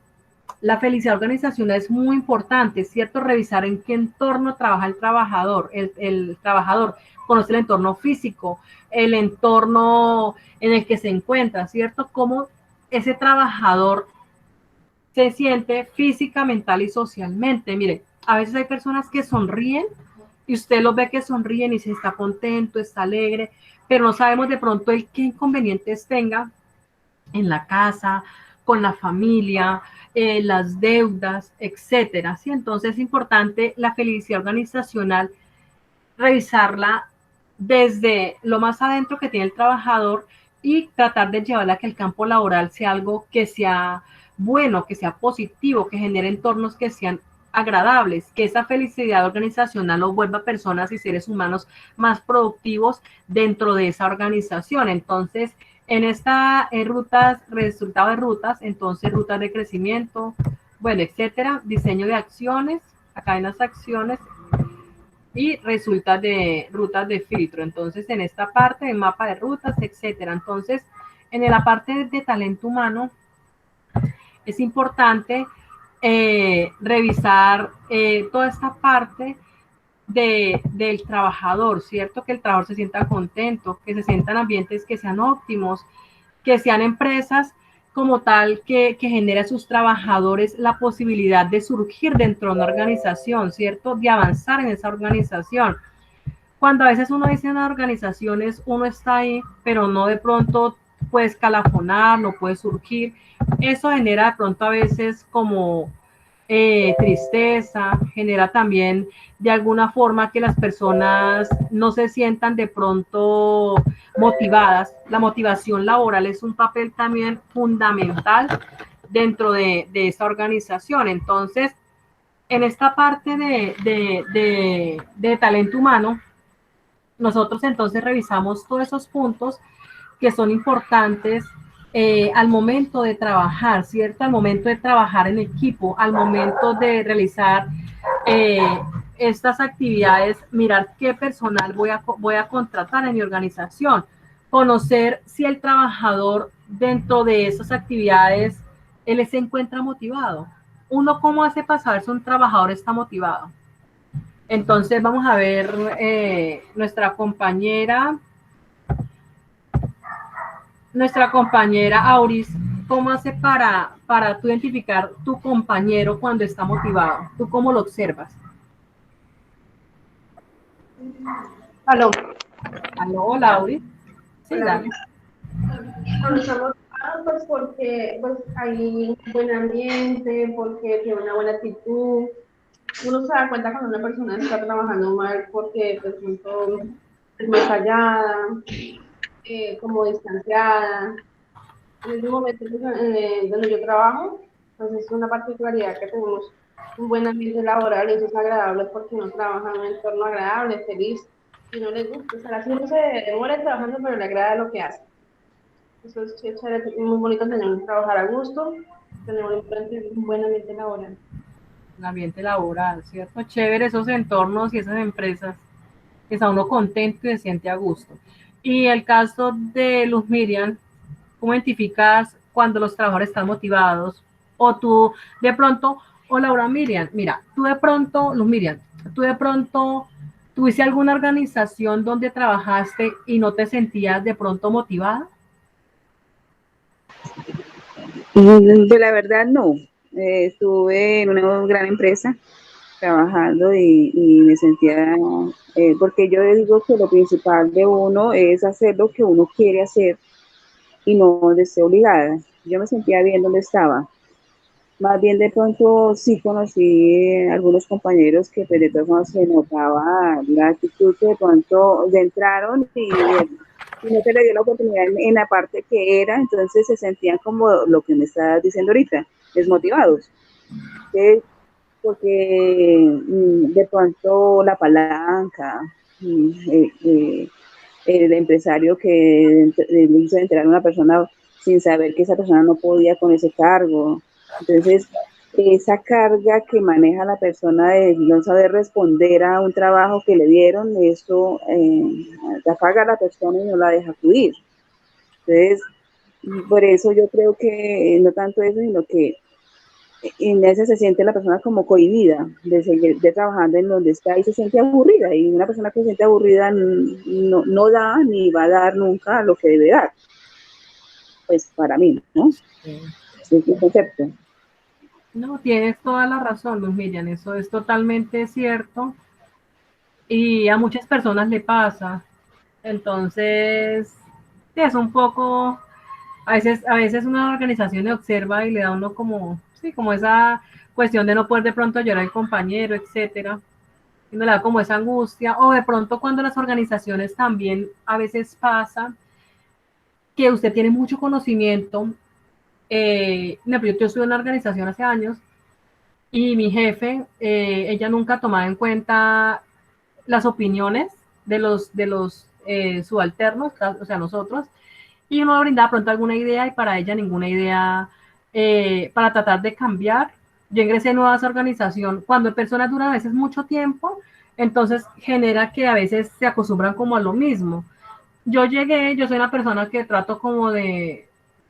Speaker 1: la felicidad organizacional es muy importante, ¿cierto? Revisar en qué entorno trabaja el trabajador. El trabajador conoce el entorno físico, el entorno en el que se encuentra, ¿cierto? Cómo ese trabajador se siente física, mental y socialmente. Mire, a veces hay personas que sonríen y usted los ve que sonríen y se está contento, está alegre, pero no sabemos de pronto el qué inconvenientes tenga en la casa, con la familia, las deudas, etcétera. ¿Sí? Entonces es importante la felicidad organizacional, revisarla desde lo más adentro que tiene el trabajador y tratar de llevarla a que el campo laboral sea algo que sea bueno, que sea positivo, que genere entornos que sean agradables, que esa felicidad organizacional nos vuelva personas y seres humanos más productivos dentro de esa organización. Entonces, en esta rutas, resultado de rutas, entonces rutas de crecimiento, bueno, etcétera, diseño de acciones, acá hay las acciones y resultas de rutas de filtro. Entonces, en esta parte de mapa de rutas, etcétera. Entonces, en la parte de talento humano, es importante revisar toda esta parte del trabajador, ¿cierto? Que el trabajador se sienta contento, que se sientan ambientes que sean óptimos, que sean empresas como tal que genere a sus trabajadores la posibilidad de surgir dentro de una organización, ¿cierto? De avanzar en esa organización. Cuando a veces uno dice en organizaciones, uno está ahí, pero no de pronto puede escalafonar, no puede surgir. Eso genera de pronto a veces como tristeza, genera también de alguna forma que las personas no se sientan de pronto motivadas. La motivación laboral es un papel también fundamental dentro de esa organización. Entonces, en esta parte de talento humano, nosotros entonces revisamos todos esos puntos que son importantes al momento de trabajar, ¿cierto? Al momento de trabajar en equipo, al momento de realizar estas actividades, mirar qué personal voy a contratar en mi organización, conocer si el trabajador dentro de esas actividades, él se encuentra motivado. Uno, ¿cómo hace para saber si un trabajador está motivado? Entonces vamos a ver nuestra compañera Auris, ¿cómo hace para tú identificar tu compañero cuando está motivado? ¿Tú cómo lo observas?
Speaker 3: Aló.
Speaker 1: Aló, hola, Auris. Sí,
Speaker 3: Hola.
Speaker 1: dale.
Speaker 3: Cuando estamos pues porque pues, hay un buen ambiente, porque tiene una buena actitud. Uno se da cuenta cuando una persona está trabajando mal porque de pronto es más callada, como distanciada. En ese momento donde yo trabajo, pues es una particularidad que tenemos un buen ambiente laboral y eso es agradable porque uno trabaja en un entorno agradable, feliz y no le gusta. O sea, así uno se demora trabajando, pero le agrada lo que hace. Eso es chévere, muy bonito tener trabajar a gusto, tener un buen ambiente laboral.
Speaker 1: El ambiente laboral, ¿cierto? Chévere esos entornos y esas empresas que está uno contento y se siente a gusto. Y el caso de Luz Miriam, ¿cómo identificas cuando los trabajadores están motivados? O tú de pronto, o Laura Miriam, mira, tú de pronto, Luz Miriam, tú de pronto tuviste alguna organización donde trabajaste y no te sentías de pronto motivada?
Speaker 2: De la verdad, no. Estuve en una gran empresa trabajando y me sentía, porque yo digo que lo principal de uno es hacer lo que uno quiere hacer y no donde esté obligada. Yo me sentía bien donde estaba. Más bien de pronto sí conocí algunos compañeros que pues, de todas formas se notaba la actitud que de pronto entraron y no se le dio la oportunidad en la parte que era, entonces se sentían como lo que me estás diciendo ahorita, desmotivados. ¿Sí? Porque de pronto la palanca, el empresario que le hizo entrar a una persona sin saber que esa persona no podía con ese cargo. Entonces, esa carga que maneja la persona de no saber responder a un trabajo que le dieron, eso apaga a la persona y no la deja fluir. Entonces, por eso yo creo que no tanto eso, sino que en ese se siente la persona como cohibida de seguir de trabajando en donde está y se siente aburrida. Y una persona que se siente aburrida no da ni va a dar nunca lo que debe dar. Pues para mí, ¿no?
Speaker 1: Sí.
Speaker 2: Es un concepto.
Speaker 1: No, tienes toda la razón, Luz Miriam, eso es totalmente cierto y a muchas personas le pasa. Entonces, sí, es un poco, a veces una organización le observa y le da a uno como, sí, como esa cuestión de no poder de pronto llorar al compañero, etcétera, y no le da como esa angustia, o de pronto cuando las organizaciones también a veces pasa que usted tiene mucho conocimiento. Yo estuve en una organización hace años y mi jefe, ella nunca tomaba en cuenta las opiniones de los subalternos, o sea, nosotros, y uno brindaba pronto alguna idea y para ella ninguna idea para tratar de cambiar. Yo ingresé nueva a esa organización. Cuando personas duran a veces mucho tiempo, entonces genera que a veces se acostumbran como a lo mismo. Yo soy una persona que trato como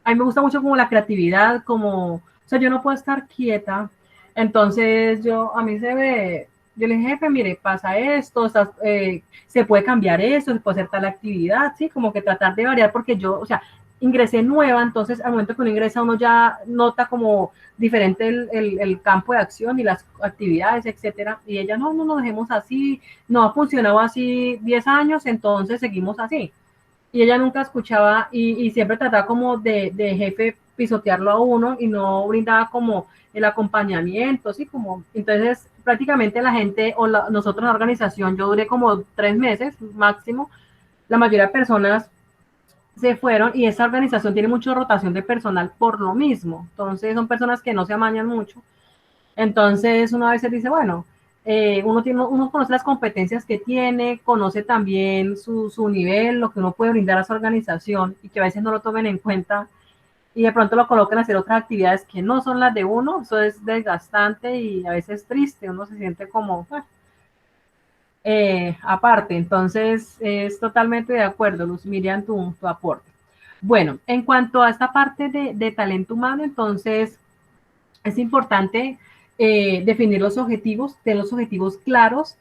Speaker 1: a mí me gusta mucho como la creatividad, o sea, yo no puedo estar quieta, entonces a mí yo le dije, jefe, mire, pasa esto, se puede cambiar esto, se puede hacer tal actividad, sí, como que tratar de variar, porque o sea, ingresé nueva, entonces al momento que uno ingresa uno ya nota como diferente el campo de acción y las actividades, etcétera, y ella, no nos dejemos así, no ha funcionado así 10 años, entonces seguimos así y ella nunca escuchaba y siempre trataba como de jefe pisotearlo a uno y no brindaba como el acompañamiento, ¿sí? Como, entonces prácticamente la gente nosotros en la organización, yo duré como 3 meses máximo, la mayoría de personas se fueron y esa organización tiene mucha rotación de personal por lo mismo, entonces son personas que no se amañan mucho, entonces uno a veces dice, bueno, uno conoce las competencias que tiene, conoce también su nivel, lo que uno puede brindar a su organización y que a veces no lo tomen en cuenta y de pronto lo colocan a hacer otras actividades que no son las de uno, eso es desgastante y a veces triste, uno se siente como aparte, entonces es totalmente de acuerdo, Luz Miriam, tu aporte. Bueno, en cuanto a esta parte de talento humano, entonces es importante definir los objetivos, tener los objetivos claros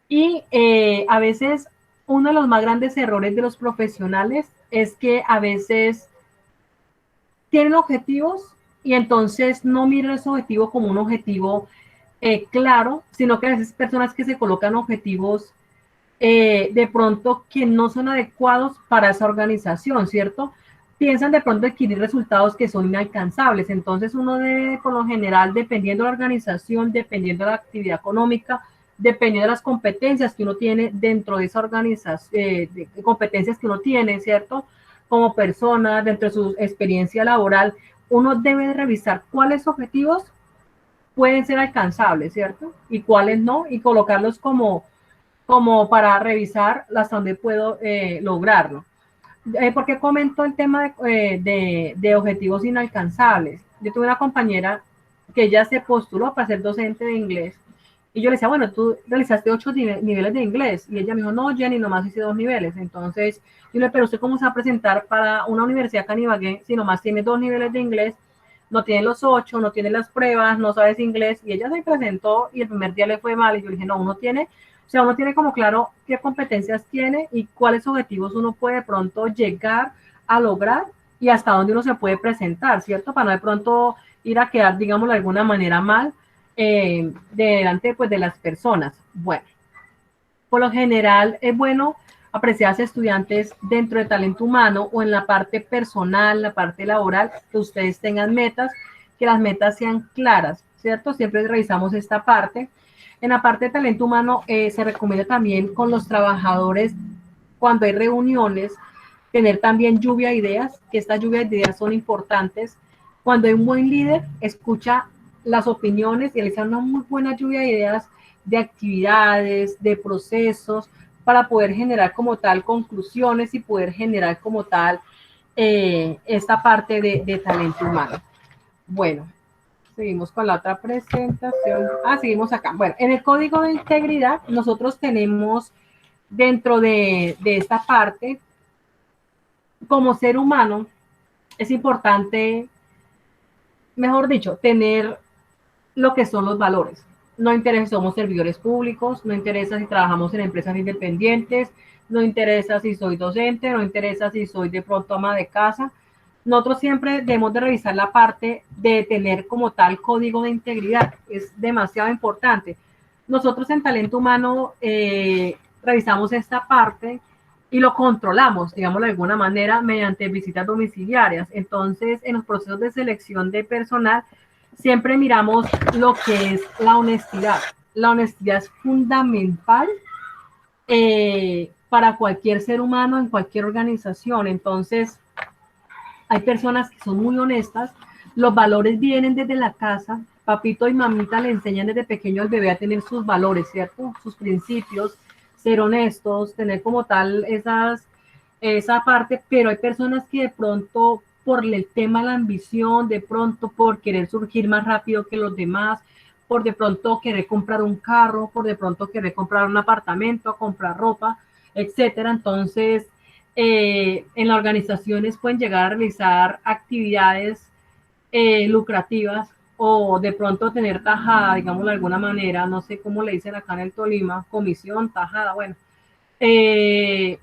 Speaker 1: y a veces uno de los más grandes errores de los profesionales es que a veces tienen objetivos y entonces no miran ese objetivo como un objetivo claro, sino que a veces personas que se colocan objetivos de pronto que no son adecuados para esa organización, ¿cierto? Piensan de pronto adquirir resultados que son inalcanzables. Entonces uno debe, por lo general, dependiendo de la organización, dependiendo de la actividad económica, dependiendo de las competencias que uno tiene dentro de esa organización, de competencias que uno tiene, ¿cierto? Como persona, dentro de su experiencia laboral, uno debe revisar cuáles objetivos pueden ser alcanzables, ¿cierto? Y cuáles no, y colocarlos como para revisar hasta dónde puedo lograrlo. ¿Por qué comento el tema de objetivos inalcanzables? Yo tuve una compañera que ella se postuló para ser docente de inglés y yo le decía, bueno, tú realizaste 8 niveles de inglés y ella me dijo, no, Jenny, nomás hice 2 niveles. Entonces, yo le dije, pero ¿usted cómo se va a presentar para una universidad acá en Ibagué si nomás tiene 2 niveles de inglés? No tiene los 8, no tiene las pruebas, no sabes inglés y ella se presentó y el primer día le fue mal y yo le dije, no, uno tiene como claro qué competencias tiene y cuáles objetivos uno puede de pronto llegar a lograr y hasta dónde uno se puede presentar, ¿cierto? Para no de pronto ir a quedar, digamos, de alguna manera mal delante pues, de las personas. Bueno, por lo general es bueno apreciarse estudiantes dentro de talento humano o en la parte personal, la parte laboral, que ustedes tengan metas, que las metas sean claras, ¿cierto? Siempre revisamos esta parte. En la parte de talento humano se recomienda también con los trabajadores, cuando hay reuniones, tener también lluvia de ideas, que estas lluvias de ideas son importantes. Cuando hay un buen líder, escucha las opiniones y realiza una muy buena lluvia de ideas, de actividades, de procesos, para poder generar como tal conclusiones y poder generar como tal esta parte de talento humano. Bueno, seguimos con la otra presentación. Seguimos acá. Bueno, en el código de integridad nosotros tenemos dentro de esta parte, como ser humano, es importante, mejor dicho, tener lo que son los valores. No interesa si somos servidores públicos, no interesa si trabajamos en empresas independientes, no interesa si soy docente, no interesa si soy de pronto ama de casa. Nosotros siempre debemos de revisar la parte de tener como tal código de integridad. Es demasiado importante. Nosotros en talento humano revisamos esta parte y lo controlamos, digamos de alguna manera, mediante visitas domiciliarias. Entonces, en los procesos de selección de personal, siempre miramos lo que es la honestidad. La honestidad es fundamental para cualquier ser humano en cualquier organización. Entonces, hay personas que son muy honestas, los valores vienen desde la casa, papito y mamita le enseñan desde pequeño al bebé a tener sus valores, ¿cierto? Sus principios, ser honestos, tener como tal esa parte, pero hay personas que de pronto por el tema de la ambición, de pronto por querer surgir más rápido que los demás, por de pronto querer comprar un carro, por de pronto querer comprar un apartamento, comprar ropa, etcétera. Entonces, en las organizaciones pueden llegar a realizar actividades lucrativas o de pronto tener tajada, digamos de alguna manera, no sé cómo le dicen acá en el Tolima, comisión, tajada, bueno. Y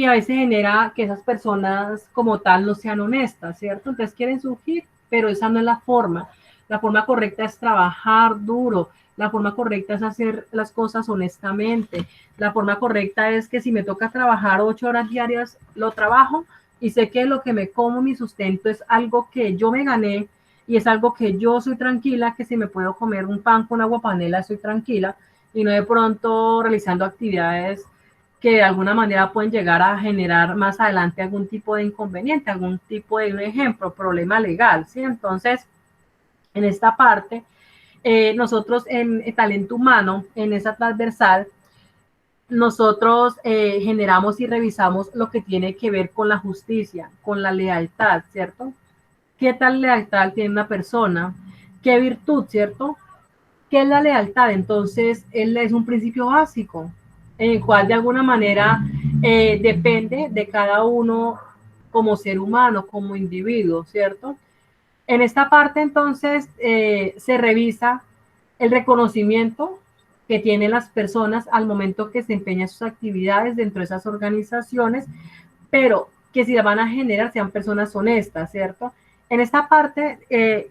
Speaker 1: a veces genera que esas personas como tal no sean honestas, ¿cierto? Entonces quieren surgir, pero esa no es la forma. La forma correcta es trabajar duro, la forma correcta es hacer las cosas honestamente, la forma correcta es que si me toca trabajar 8 horas diarias, lo trabajo y sé que lo que me como, mi sustento, es algo que yo me gané y es algo que yo soy tranquila, que si me puedo comer un pan con agua panela, estoy tranquila y no de pronto realizando actividades que de alguna manera pueden llegar a generar más adelante algún tipo de inconveniente, algún tipo de, un ejemplo, problema legal, ¿sí? Entonces, en esta parte, nosotros en talento humano, en esa transversal, nosotros generamos y revisamos lo que tiene que ver con la justicia, con la lealtad, ¿cierto? ¿Qué tal lealtad tiene una persona? ¿Qué virtud, cierto? ¿Qué es la lealtad? Entonces, él es un principio básico, en el cual de alguna manera depende de cada uno como ser humano, como individuo, ¿cierto? En esta parte, entonces, se revisa el reconocimiento que tienen las personas al momento que se empeñan sus actividades dentro de esas organizaciones, pero que si la van a generar sean personas honestas, ¿cierto? En esta parte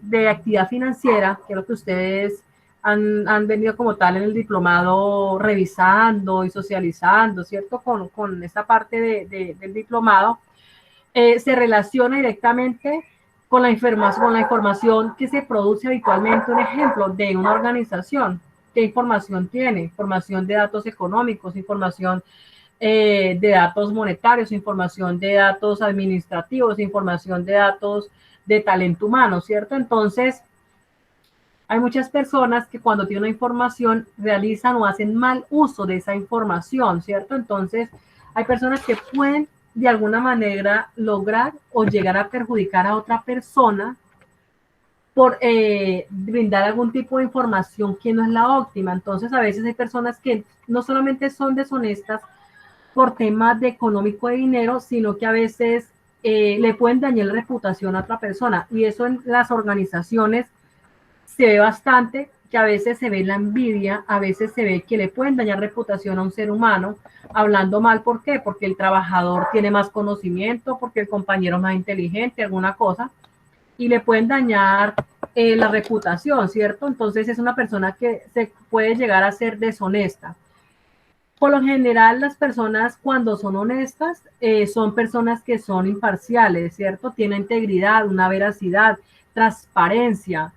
Speaker 1: de actividad financiera, que es lo que ustedes han venido como tal en el diplomado revisando y socializando, ¿cierto? Con esta parte del diplomado, se relaciona directamente con la información que se produce habitualmente. Un ejemplo de una organización, ¿qué información tiene? Información de datos económicos, información de datos monetarios, información de datos administrativos, información de datos de talento humano, ¿cierto? Entonces, hay muchas personas que cuando tienen una información realizan o hacen mal uso de esa información, ¿cierto? Entonces, hay personas que pueden de alguna manera lograr o llegar a perjudicar a otra persona por brindar algún tipo de información que no es la óptima. Entonces, a veces hay personas que no solamente son deshonestas por temas de económico de dinero, sino que a veces le pueden dañar la reputación a otra persona. Y eso en las organizaciones se ve bastante, que a veces se ve la envidia, a veces se ve que le pueden dañar reputación a un ser humano, hablando mal. ¿Por qué? Porque el trabajador tiene más conocimiento, porque el compañero es más inteligente, alguna cosa. y le pueden dañar la reputación, ¿cierto? Entonces es una persona que se puede llegar a ser deshonesta. Por lo general, las personas cuando son honestas son personas que son imparciales, ¿cierto? Tienen integridad, una veracidad, transparencia.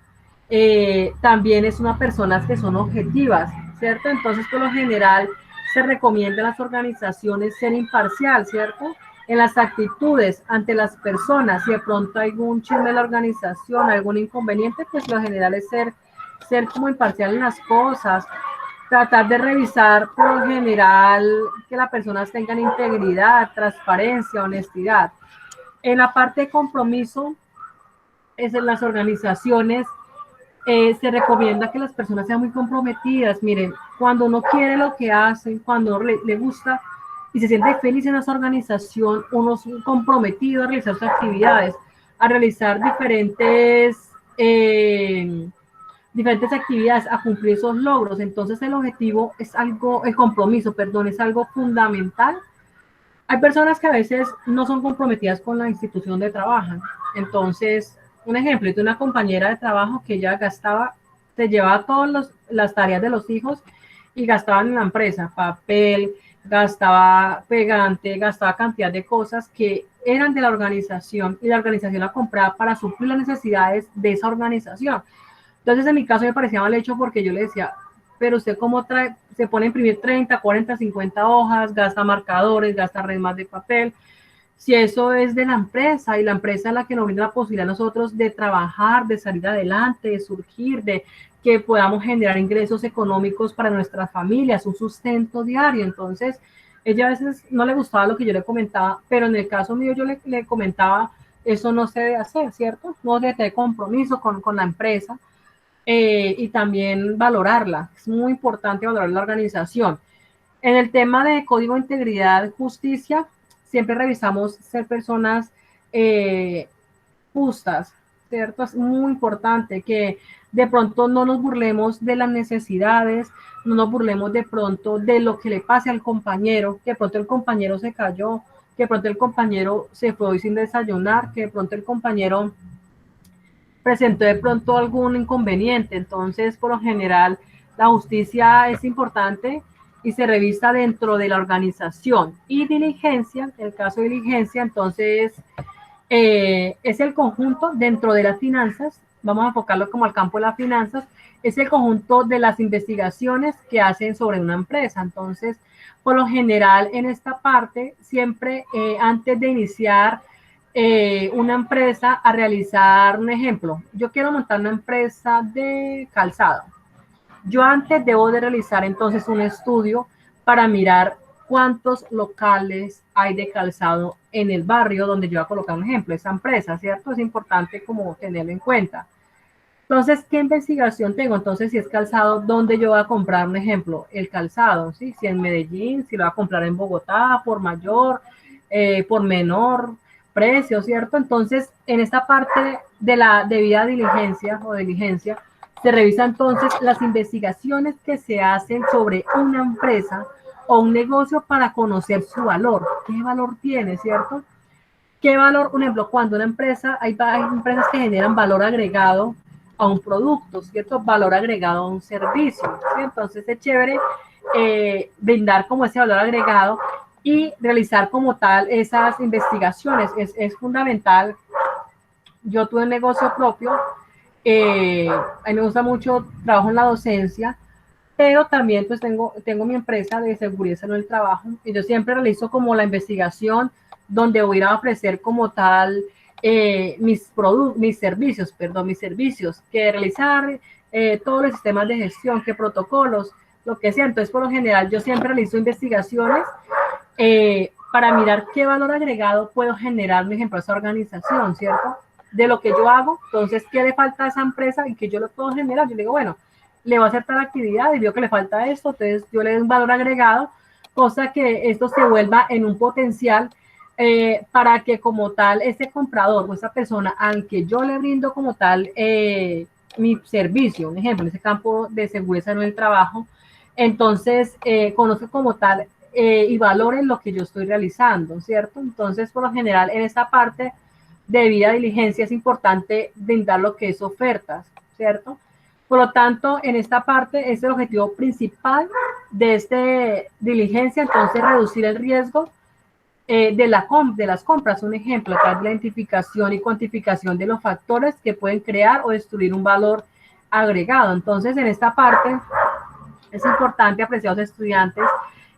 Speaker 1: También es una personas que son objetivas, ¿cierto? Entonces, por lo general, se recomienda a las organizaciones ser imparcial, ¿cierto? En las actitudes ante las personas, si de pronto hay algún chisme de la organización, algún inconveniente, pues lo general es ser como imparcial en las cosas, tratar de revisar por lo general que las personas tengan integridad, transparencia, honestidad. En la parte de compromiso, es en las organizaciones se recomienda que las personas sean muy comprometidas. Miren, cuando uno quiere lo que hacen, cuando le gusta y se siente feliz en esa organización, uno es comprometido a realizar sus actividades, a realizar diferentes actividades, a cumplir esos logros. Entonces el objetivo es algo, el compromiso, perdón, es algo fundamental. Hay personas que a veces no son comprometidas con la institución donde trabajan. Entonces, un ejemplo de una compañera de trabajo que ella gastaba, se llevaba todas las tareas de los hijos y gastaban en la empresa, papel, gastaba pegante, gastaba cantidad de cosas que eran de la organización y la organización la compraba para suplir las necesidades de esa organización. Entonces, en mi caso me parecía mal hecho porque yo le decía, pero usted cómo trae, se pone a imprimir 30, 40, 50 hojas, gasta marcadores, gasta remas de papel. Si eso es de la empresa y la empresa es la que nos brinda la posibilidad a nosotros de trabajar, de salir adelante, de surgir, de que podamos generar ingresos económicos para nuestras familias, un sustento diario. Entonces, ella a veces no le gustaba lo que yo le comentaba, pero en el caso mío yo le comentaba, eso no se debe hacer, ¿cierto? No debe tener compromiso con la empresa y también valorarla. Es muy importante valorar la organización. En el tema de código de integridad, justicia, siempre revisamos ser personas justas, ¿cierto? Es muy importante que de pronto no nos burlemos de las necesidades, no nos burlemos de pronto de lo que le pase al compañero, que de pronto el compañero se cayó, que de pronto el compañero se fue hoy sin desayunar, que de pronto el compañero presentó de pronto algún inconveniente. Entonces, por lo general, la justicia es importante y se revisa dentro de la organización. Y diligencia, el caso de diligencia, entonces, es el conjunto dentro de las finanzas, vamos a enfocarlo como al campo de las finanzas, es el conjunto de las investigaciones que hacen sobre una empresa. Entonces, por lo general, en esta parte, siempre antes de iniciar una empresa a realizar un ejemplo. Yo quiero montar una empresa de calzado. Yo antes debo de realizar entonces un estudio para mirar cuántos locales hay de calzado en el barrio donde yo voy a colocar un ejemplo, esa empresa, ¿cierto? Es importante como tenerlo en cuenta. Entonces, ¿qué investigación tengo? Entonces, si es calzado, ¿dónde yo voy a comprar un ejemplo? El calzado, ¿sí? Si en Medellín, si lo voy a comprar en Bogotá, por mayor, por menor precio, ¿cierto? Entonces, en esta parte de la debida diligencia o diligencia, se revisa entonces las investigaciones que se hacen sobre una empresa o un negocio para conocer su valor. ¿Qué valor tiene, cierto? ¿Qué valor? Por ejemplo, cuando una empresa, hay empresas que generan valor agregado a un producto, ¿cierto? Valor agregado a un servicio, ¿sí? Entonces es chévere brindar como ese valor agregado y realizar como tal esas investigaciones. Es fundamental. Yo tuve un negocio propio, a mí me gusta mucho, trabajo en la docencia, pero también pues tengo mi empresa de seguridad en el trabajo y yo siempre realizo como la investigación donde voy a ir a ofrecer como tal mis servicios, que realizar todos los sistemas de gestión, qué protocolos, lo que sea. Entonces, por lo general, yo siempre realizo investigaciones para mirar qué valor agregado puedo generar, por ejemplo, a esa organización, ¿cierto? De lo que yo hago, entonces, ¿qué le falta a esa empresa y que yo lo puedo generar? Yo le digo, bueno, le va a hacer tal actividad y veo que le falta esto, entonces yo le doy un valor agregado, cosa que esto se vuelva en un potencial para que como tal ese comprador o esa persona al que yo le brindo como tal mi servicio, un ejemplo, en ese campo de seguridad en el trabajo, entonces conozco como tal y valoren lo que yo estoy realizando, ¿cierto? Entonces, por lo general, en esta parte debida diligencia, es importante brindar lo que es ofertas, ¿cierto? Por lo tanto, en esta parte es el objetivo principal de este diligencia, entonces reducir el riesgo de las compras. Un ejemplo, a través de la identificación y cuantificación de los factores que pueden crear o destruir un valor agregado. Entonces, en esta parte es importante, apreciados estudiantes,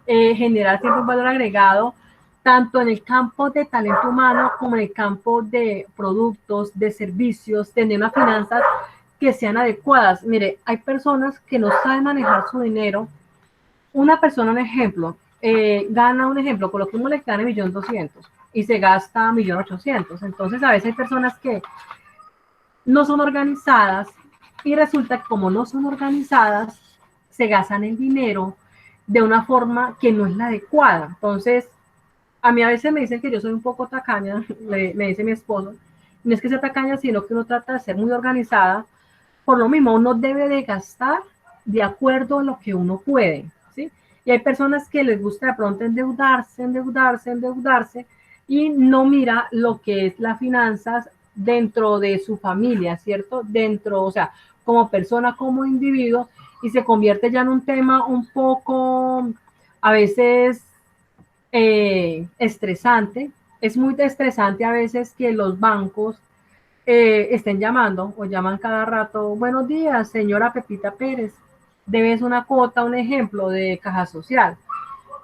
Speaker 1: generar siempre un valor agregado, tanto en el campo de talento humano como en el campo de productos, de servicios, tener unas finanzas que sean adecuadas. Mire, hay personas que no saben manejar su dinero. Una persona, un ejemplo, gana un ejemplo, coloquemos que gana 1.200.000 y se gasta 1.800.000. Entonces, a veces hay personas que no son organizadas y resulta que como no son organizadas, se gastan el dinero de una forma que no es la adecuada. Entonces, a mí a veces me dicen que yo soy un poco tacaña, me dice mi esposo, no es que sea tacaña, sino que uno trata de ser muy organizada. Por lo mismo, uno debe de gastar de acuerdo a lo que uno puede, ¿sí? Y hay personas que les gusta de pronto endeudarse y no mira lo que es las finanzas dentro de su familia, ¿cierto? Dentro, o sea, como persona, como individuo, y se convierte ya en un tema un poco, a veces, estresante. Es muy estresante a veces que los bancos estén llamando o llaman cada rato, buenos días, señora Pepita Pérez, debes una cuota, un ejemplo de caja social,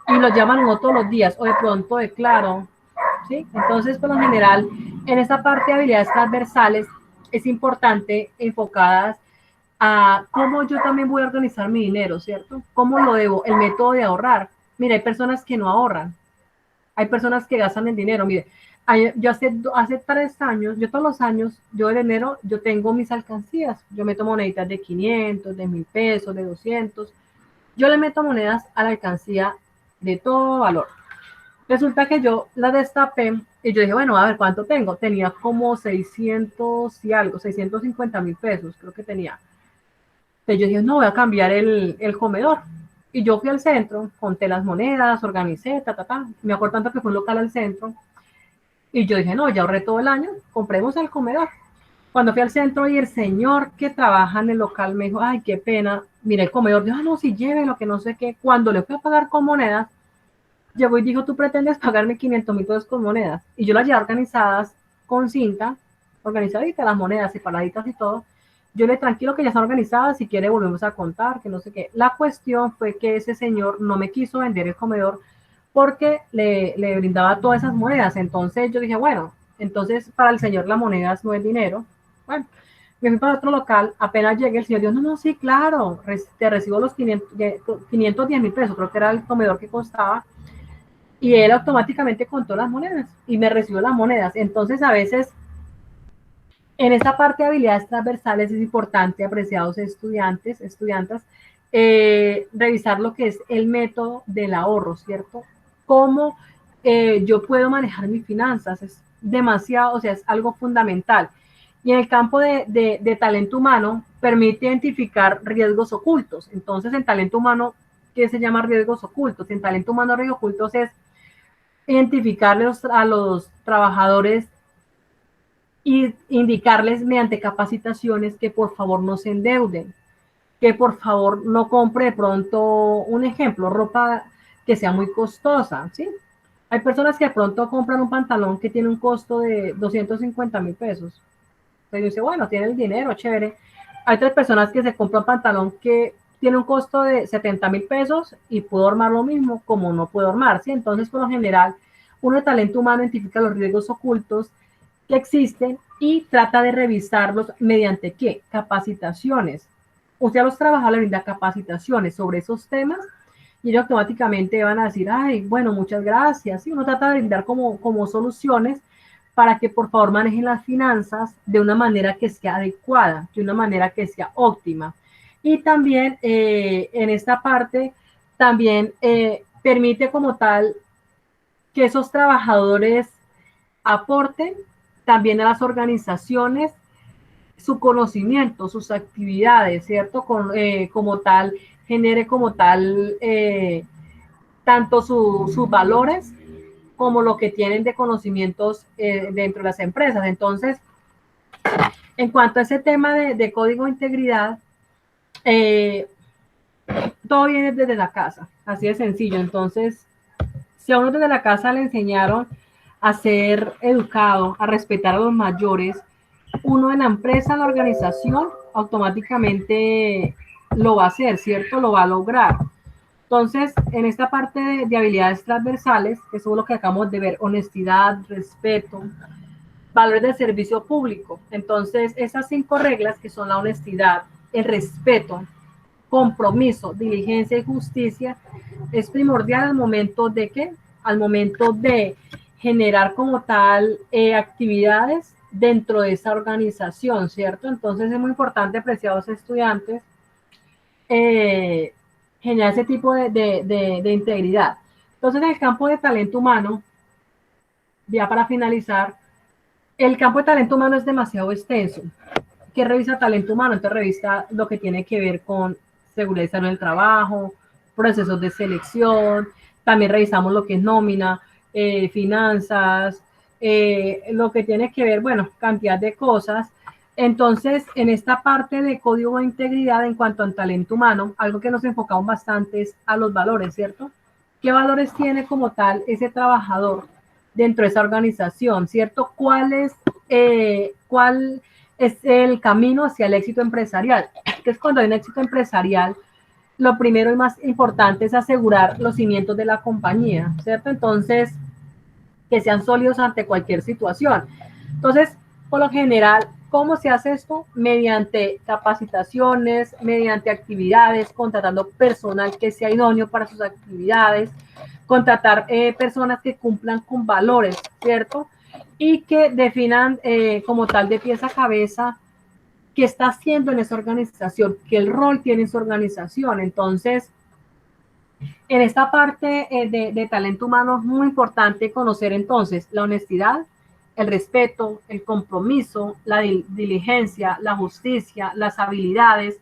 Speaker 1: y lo llaman no todos los días, o de pronto de Claro, ¿sí? Entonces, por lo general, en esta parte de habilidades transversales es importante enfocadas a cómo yo también voy a organizar mi dinero, ¿cierto? ¿Cómo lo debo? El método de ahorrar. Mira, hay personas que no ahorran, hay personas que gastan el dinero. Mire, yo hace 3 años, yo todos los años, yo en enero, yo tengo mis alcancías. Yo meto moneditas de 500, de 1.000 pesos, de 200. Yo le meto monedas a la alcancía de todo valor. Resulta que yo la destapé y yo dije, bueno, a ver, ¿cuánto tengo? Tenía como 600 y algo, 650.000 pesos, creo que tenía. Entonces yo dije, no, voy a cambiar el comedor. Y yo fui al centro, conté las monedas, organicé, Me acuerdo tanto que fue un local al centro. Y yo dije, no, ya ahorré todo el año, compremos el comedor. Cuando fui al centro y el señor que trabaja en el local me dijo, ay, qué pena, mira el comedor. Yo, no, si lleve lo que no sé qué. Cuando le fui a pagar con monedas, llegó y dijo, tú pretendes pagarme 500.000 pesos con monedas. Y yo las llevé organizadas con cinta, organizaditas, las monedas separaditas y todo. Yo le tranquilo que ya están organizadas, si quiere volvemos a contar, que no sé qué. La cuestión fue que ese señor no me quiso vender el comedor porque le brindaba todas esas monedas. Entonces yo dije, bueno, entonces para el señor las monedas no es dinero. Bueno, me fui para otro local, apenas llegué, el señor dijo, no, no, sí, claro, te recibo los 510.000 pesos, creo que era el comedor que costaba, y él automáticamente contó las monedas y me recibió las monedas. Entonces, a veces, en esta parte de habilidades transversales es importante, apreciados estudiantes, estudiantas, revisar lo que es el método del ahorro, ¿cierto? Cómo yo puedo manejar mis finanzas, es demasiado, o sea, es algo fundamental. Y en el campo de talento humano, permite identificar riesgos ocultos. Entonces, en talento humano, ¿qué se llama riesgos ocultos? En talento humano, riesgos ocultos es identificarles a los trabajadores y indicarles mediante capacitaciones que por favor no se endeuden, que por favor no compre de pronto, un ejemplo, ropa que sea muy costosa, ¿sí? Hay personas que de pronto compran un pantalón que tiene un costo de 250.000 pesos. Entonces dice, bueno, tiene el dinero, chévere. Hay otras personas que se compran un pantalón que tiene un costo de 70.000 pesos y puedo armar lo mismo como no puedo armar, ¿sí? Entonces, por lo general, uno de talento humano identifica los riesgos ocultos que existen y trata de revisarlos mediante ¿qué? Capacitaciones. Usted a los trabajadores brinda capacitaciones sobre esos temas y ellos automáticamente van a decir, ay, bueno, muchas gracias. Y uno trata de brindar como soluciones para que por favor manejen las finanzas de una manera que sea adecuada, de una manera que sea óptima. Y también en esta parte, también permite como tal que esos trabajadores aporten también a las organizaciones su conocimiento, sus actividades, ¿cierto? Como tal, genere como tal tanto sus valores como lo que tienen de conocimientos dentro de las empresas. Entonces, en cuanto a ese tema de código de integridad, todo viene desde la casa, así de sencillo. Entonces, si a uno desde la casa le enseñaron a ser educado, a respetar a los mayores, uno en la empresa, en la organización, automáticamente lo va a hacer, ¿cierto? Lo va a lograr. Entonces, en esta parte de habilidades transversales, que es lo que acabamos de ver, honestidad, respeto, valores de servicio público. Entonces, esas 5 reglas que son la honestidad, el respeto, compromiso, diligencia y justicia, es primordial al momento de que, al momento de generar como tal actividades dentro de esa organización, ¿cierto? Entonces es muy importante, apreciados estudiantes, generar ese tipo de integridad. Entonces, en el campo de talento humano, ya para finalizar, el campo de talento humano es demasiado extenso. ¿Qué revisa talento humano? Entonces revisa lo que tiene que ver con seguridad y salud en el trabajo, procesos de selección, también revisamos lo que es nómina, finanzas, lo que tiene que ver, bueno, cantidad de cosas. Entonces, en esta parte de código de integridad en cuanto al talento humano, algo que nos enfocamos bastante es a los valores, ¿cierto? ¿Qué valores tiene como tal ese trabajador dentro de esa organización, ¿cierto? ¿Cuál es el camino hacia el éxito empresarial? Que es cuando hay un éxito empresarial, lo primero y más importante es asegurar los cimientos de la compañía, ¿cierto? Entonces, que sean sólidos ante cualquier situación. Entonces, por lo general, ¿cómo se hace esto? Mediante capacitaciones, mediante actividades, contratando personal que sea idóneo para sus actividades, contratar personas que cumplan con valores, ¿cierto? Y que definan como tal de pies a cabeza qué está haciendo en esa organización, qué el rol tiene en su organización. Entonces, en esta parte de talento humano es muy importante conocer entonces la honestidad, el respeto, el compromiso, la diligencia, la justicia, las habilidades,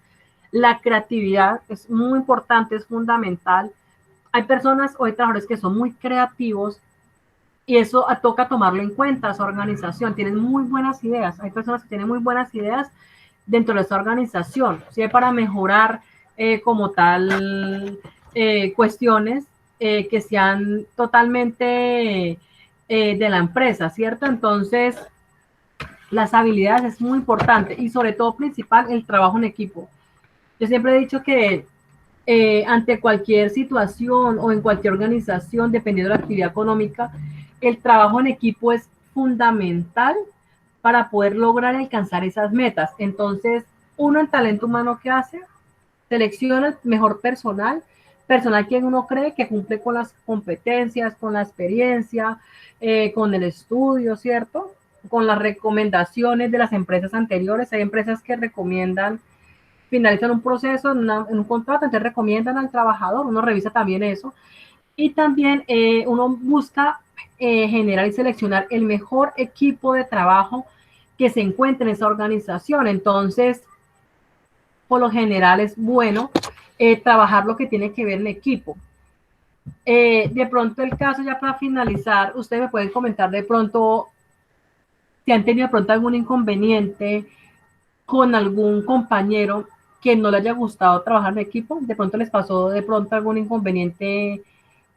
Speaker 1: la creatividad. Es muy importante, es fundamental. Hay personas o hay trabajadores que son muy creativos y eso toca tomarlo en cuenta. Esa organización tienen muy buenas ideas. Hay personas que tienen muy buenas ideas dentro de esa organización, ¿sí? Para mejorar como tal cuestiones que sean totalmente de la empresa, ¿cierto? Entonces, las habilidades es muy importante y sobre todo principal el trabajo en equipo. Yo siempre he dicho que ante cualquier situación o en cualquier organización, dependiendo de la actividad económica, el trabajo en equipo es fundamental para poder lograr alcanzar esas metas. Entonces, uno en talento humano, ¿qué hace? Selecciona el mejor personal, personal que uno cree que cumple con las competencias, con la experiencia, con el estudio, ¿cierto? Con las recomendaciones de las empresas anteriores. Hay empresas que recomiendan, finalizan un proceso en un contrato, entonces recomiendan al trabajador, uno revisa también eso. Y también uno busca generar y seleccionar el mejor equipo de trabajo que se encuentre en esa organización. Entonces, por lo general es bueno trabajar lo que tiene que ver en equipo. De pronto el caso, ya para finalizar, ustedes me pueden comentar de pronto si han tenido de pronto algún inconveniente con algún compañero que no le haya gustado trabajar en equipo. De pronto les pasó de pronto algún inconveniente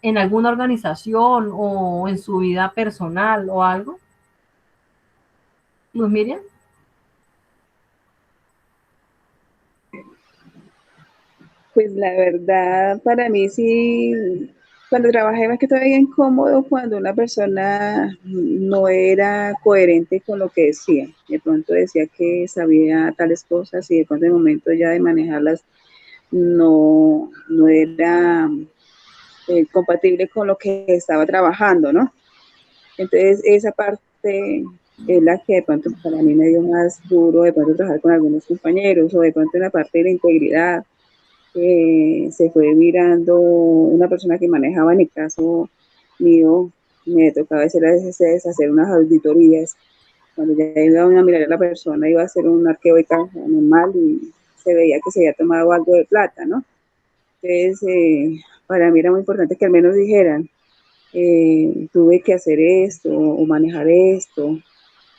Speaker 1: en alguna organización o en su vida personal o algo. Luz Miriam.
Speaker 2: Pues la verdad, para mí sí, cuando trabajé más que todo era incómodo cuando una persona no era coherente con lo que decía. De pronto decía que sabía tales cosas y de pronto en el momento ya de manejarlas no era compatible con lo que estaba trabajando, ¿no? Entonces esa parte es la que de pronto para mí me dio más duro de pronto trabajar con algunos compañeros o de pronto en la parte de la integridad. Se fue mirando una persona que manejaba, en el caso mío, me tocaba hacer unas auditorías. Cuando ya iban a mirar a la persona, iba a hacer un arqueo de caja normal y se veía que se había tomado algo de plata, ¿no? Entonces, para mí era muy importante que al menos dijeran, tuve que hacer esto o manejar esto,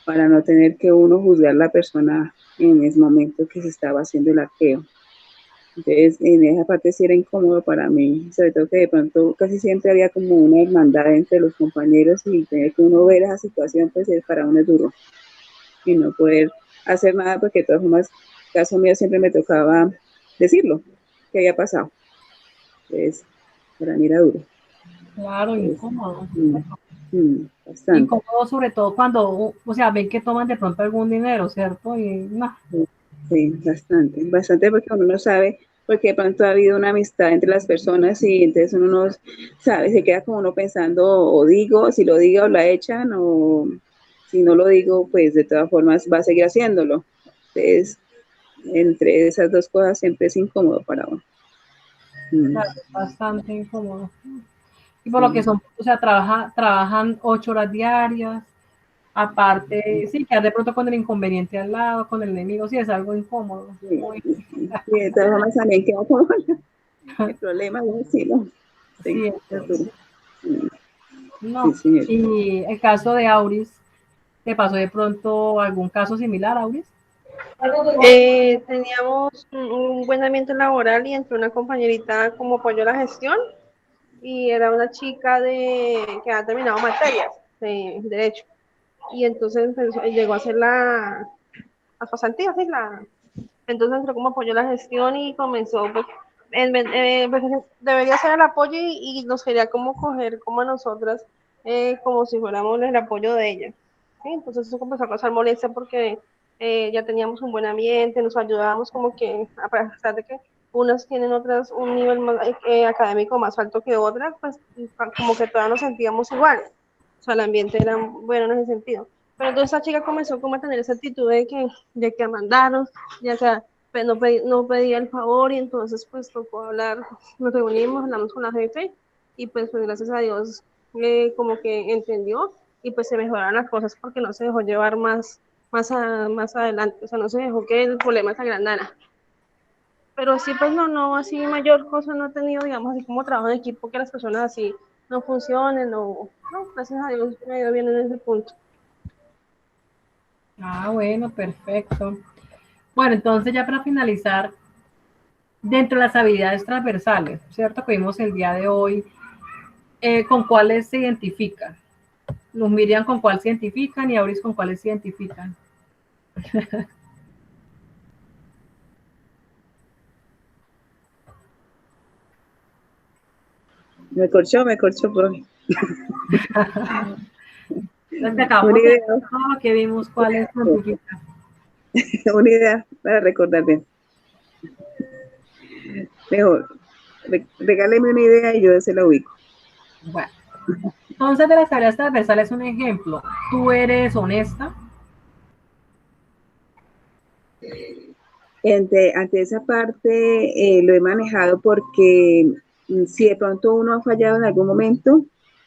Speaker 2: para no tener que uno juzgar a la persona en ese momento que se estaba haciendo el arqueo. Entonces, en esa parte sí era incómodo para mí, sobre todo que de pronto casi siempre había como una hermandad entre los compañeros y tener que uno ver esa situación, pues para uno es duro y no poder hacer nada porque de todas formas, caso mío siempre me tocaba decirlo, que había pasado. Entonces, para mí era duro.
Speaker 1: Claro,
Speaker 2: Entonces,
Speaker 1: incómodo.
Speaker 2: bastante.
Speaker 1: Incómodo sobre todo cuando, o sea, ven que toman de pronto algún dinero, ¿cierto? Y no.
Speaker 2: Sí, bastante, bastante porque uno no sabe, porque de pronto ha habido una amistad entre las personas y entonces uno no sabe, se queda como uno pensando, o digo, si lo digo o la echan, o si no lo digo, pues de todas formas va a seguir haciéndolo. Entonces, entre esas dos cosas siempre es incómodo para uno.
Speaker 1: Claro, bastante incómodo. Y por lo que
Speaker 2: Sí,
Speaker 1: son, o sea, trabajan 8 horas diarias, aparte, sí, quedar de pronto con el inconveniente al lado, con el enemigo, sí, es algo incómodo.
Speaker 2: sí,
Speaker 1: Muy,
Speaker 2: sí, sí. Y de todas formas también queda como el problema de decirlo. Sí,
Speaker 1: sí,
Speaker 2: es duro. Sí,
Speaker 1: no.
Speaker 2: señor.
Speaker 1: Y el caso de Auris, ¿te pasó de pronto algún caso similar, Auris?
Speaker 3: Teníamos un buen ambiente laboral y entró una compañerita como apoyo a la gestión y era una chica que ha terminado materias de derecho y entonces llegó a hacer las pasantías, ¿sí? Entonces entró como apoyo a la gestión y comenzó, pues, pues, debería ser el apoyo y nos quería como coger como a nosotras, como si fuéramos el apoyo de ella. ¿Sí? Entonces eso comenzó a causar molestia porque ya teníamos un buen ambiente, nos ayudábamos como que, a pesar de que unas tienen otras un nivel más, académico más alto que otras, pues como que todas nos sentíamos igual. O sea, el ambiente era bueno en ese sentido. Pero entonces esa chica comenzó como a tener esa actitud de que a mandarnos, ya sea, pues no pedía el favor y entonces pues tocó hablar, nos reunimos, hablamos con la jefe y pues gracias a Dios como que entendió y pues se mejoraron las cosas porque no se dejó llevar más adelante, o sea, no se dejó que el problema se agrandara. Pero sí, pues no, así mayor cosa no he tenido, digamos, así como trabajo en equipo, que las personas así no funcionen o, no, gracias a Dios me ha ido bien en ese punto.
Speaker 1: Ah, bueno, perfecto. Bueno, entonces ya para finalizar, dentro de las habilidades transversales, ¿cierto? Que vimos el día de hoy, ¿con cuáles se identifican? Los Miriam con cuál se identifican y Auris con cuáles se identifican.
Speaker 2: Me corchó, profe.
Speaker 1: Entonces acabamos
Speaker 2: Una
Speaker 1: de
Speaker 2: idea,
Speaker 1: todo lo que vimos, cuáles se identifican.
Speaker 2: una idea para recordar bien. Mejor, regáleme una idea y yo se la ubico.
Speaker 1: Bueno, entonces de las tareas transversales un ejemplo. Tú eres honesta.
Speaker 2: Ante esa parte lo he manejado porque si de pronto uno ha fallado en algún momento,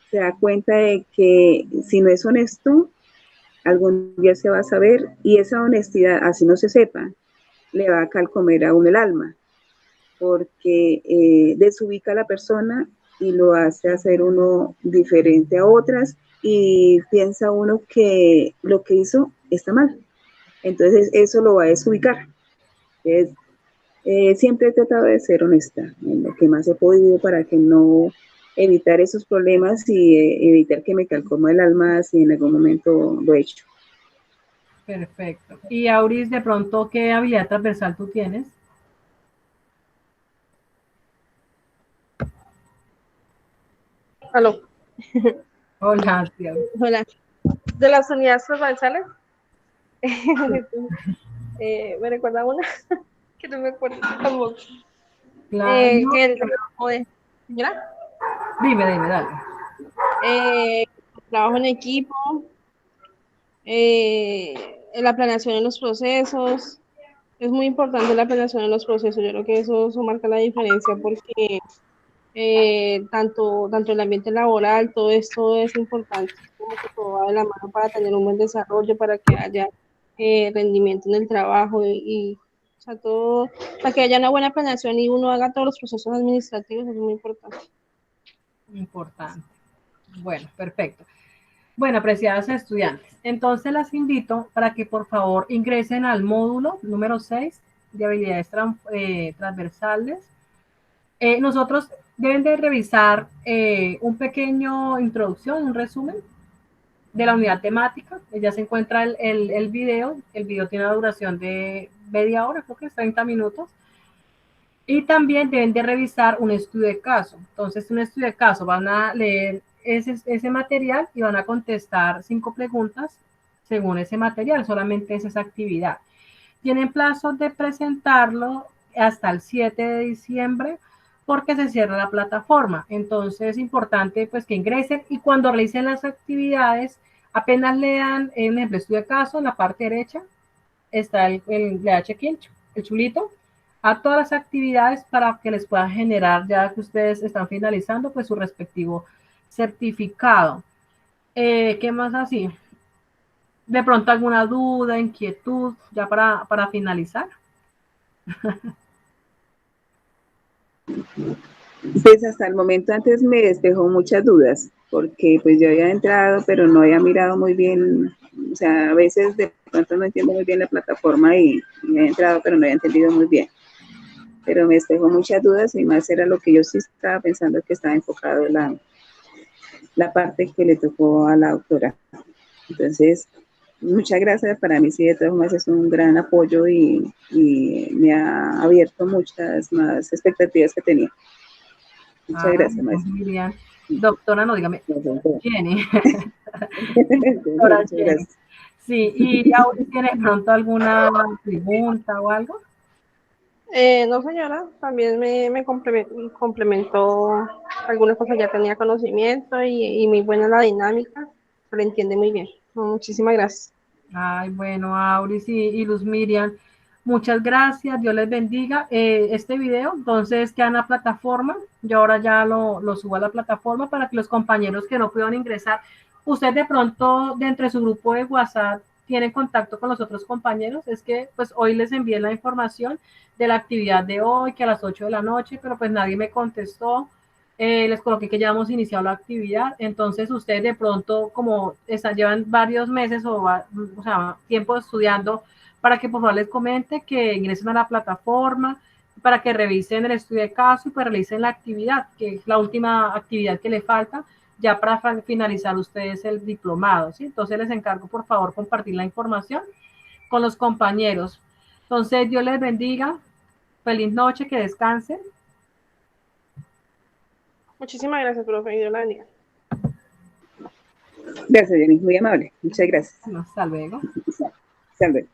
Speaker 2: se da cuenta de que si no es honesto, algún día se va a saber y esa honestidad, así no se sepa, le va a calcomer a uno el alma, porque desubica a la persona y lo hace hacer uno diferente a otras y piensa uno que lo que hizo está mal. Entonces eso lo va a desubicar. Entonces, siempre he tratado de ser honesta en lo que más he podido para que no evitar esos problemas y evitar que me calcome el alma si en algún momento lo he hecho.
Speaker 1: Perfecto. Y Auris, de pronto, ¿qué habilidad transversal tú tienes?
Speaker 3: Aló,
Speaker 1: Hola, tía.
Speaker 3: hola. De las unidades transversales, me recuerda una que no me acuerdo tampoco.
Speaker 1: Claro, no,
Speaker 3: Que el trabajo de, señora,
Speaker 1: dime, dale.
Speaker 3: eh, trabajo en equipo, en la planeación de los procesos. Es muy importante la planeación de los procesos. Yo creo que eso marca la diferencia porque tanto el ambiente laboral, todo esto es importante. Como que todo va de la mano para tener un buen desarrollo, para que haya rendimiento en el trabajo o sea, todo, para que haya una buena planeación y uno haga todos los procesos administrativos, es muy importante.
Speaker 1: Importante. Bueno, perfecto. Bueno, apreciadas estudiantes, entonces las invito para que por favor ingresen al módulo número 6 de habilidades transversales. Nosotros deben de revisar un pequeño introducción, un resumen de la unidad temática. Ya se encuentra el video. El video tiene una duración de media hora, creo que es 30 minutos. Y también deben de revisar un estudio de caso. Entonces, un estudio de caso, van a leer ese material y van a contestar 5 preguntas según ese material, solamente es esa actividad. Tienen plazo de presentarlo hasta el 7 de diciembre porque se cierra la plataforma. Entonces es importante pues que ingresen y cuando realicen las actividades, apenas lean en el estudio de caso, en la parte derecha está le da check-in, el chulito, a todas las actividades para que les puedan generar, ya que ustedes están finalizando, pues su respectivo certificado. ¿Qué más así? De pronto alguna duda, inquietud, ya para finalizar.
Speaker 2: Pues hasta el momento antes me despejó muchas dudas, porque pues yo había entrado, pero no había mirado muy bien, o sea, a veces de pronto no entiendo muy bien la plataforma y he entrado, pero no había entendido muy bien. Pero me despejó muchas dudas y más era lo que yo sí estaba pensando que estaba enfocado en la parte que le tocó a la doctora. Entonces, muchas gracias. Para mí sí, de todas formas, es un gran apoyo y me ha abierto muchas más expectativas que tenía. Muchas gracias, maestra.
Speaker 1: Miriam. Doctora, no, dígame. Jenny.
Speaker 2: Doctora
Speaker 1: Jenny. Sí, ¿y ahora tiene pronto alguna pregunta o algo?
Speaker 3: No, señora, también me complementó algunas cosas, ya tenía conocimiento y muy buena la dinámica, se le entiende muy bien. Muchísimas gracias.
Speaker 1: Ay, bueno, Auris y Luz Miriam, muchas gracias, Dios les bendiga. Este video, entonces, queda en la plataforma, yo ahora ya lo subo a la plataforma para que los compañeros que no pudieron ingresar, usted de pronto, dentro de su grupo de WhatsApp, tienen contacto con los otros compañeros. Es que, pues, hoy les envié la información de la actividad de hoy, que a las 8 de la noche, pero pues nadie me contestó. Les coloqué que ya hemos iniciado la actividad, entonces ustedes de pronto, como llevan varios meses o sea, tiempo estudiando, para que por favor les comente que ingresen a la plataforma, para que revisen el estudio de caso y pues realicen la actividad, que es la última actividad que le falta, ya para finalizar ustedes el diplomado, ¿sí? Entonces les encargo por favor compartir la información con los compañeros. Entonces Dios les bendiga, feliz noche, que descansen.
Speaker 3: Muchísimas gracias, profe, y Dios la bendiga.
Speaker 2: Gracias, Jenny, muy amable. Muchas gracias.
Speaker 1: Hasta luego.
Speaker 2: Hasta luego.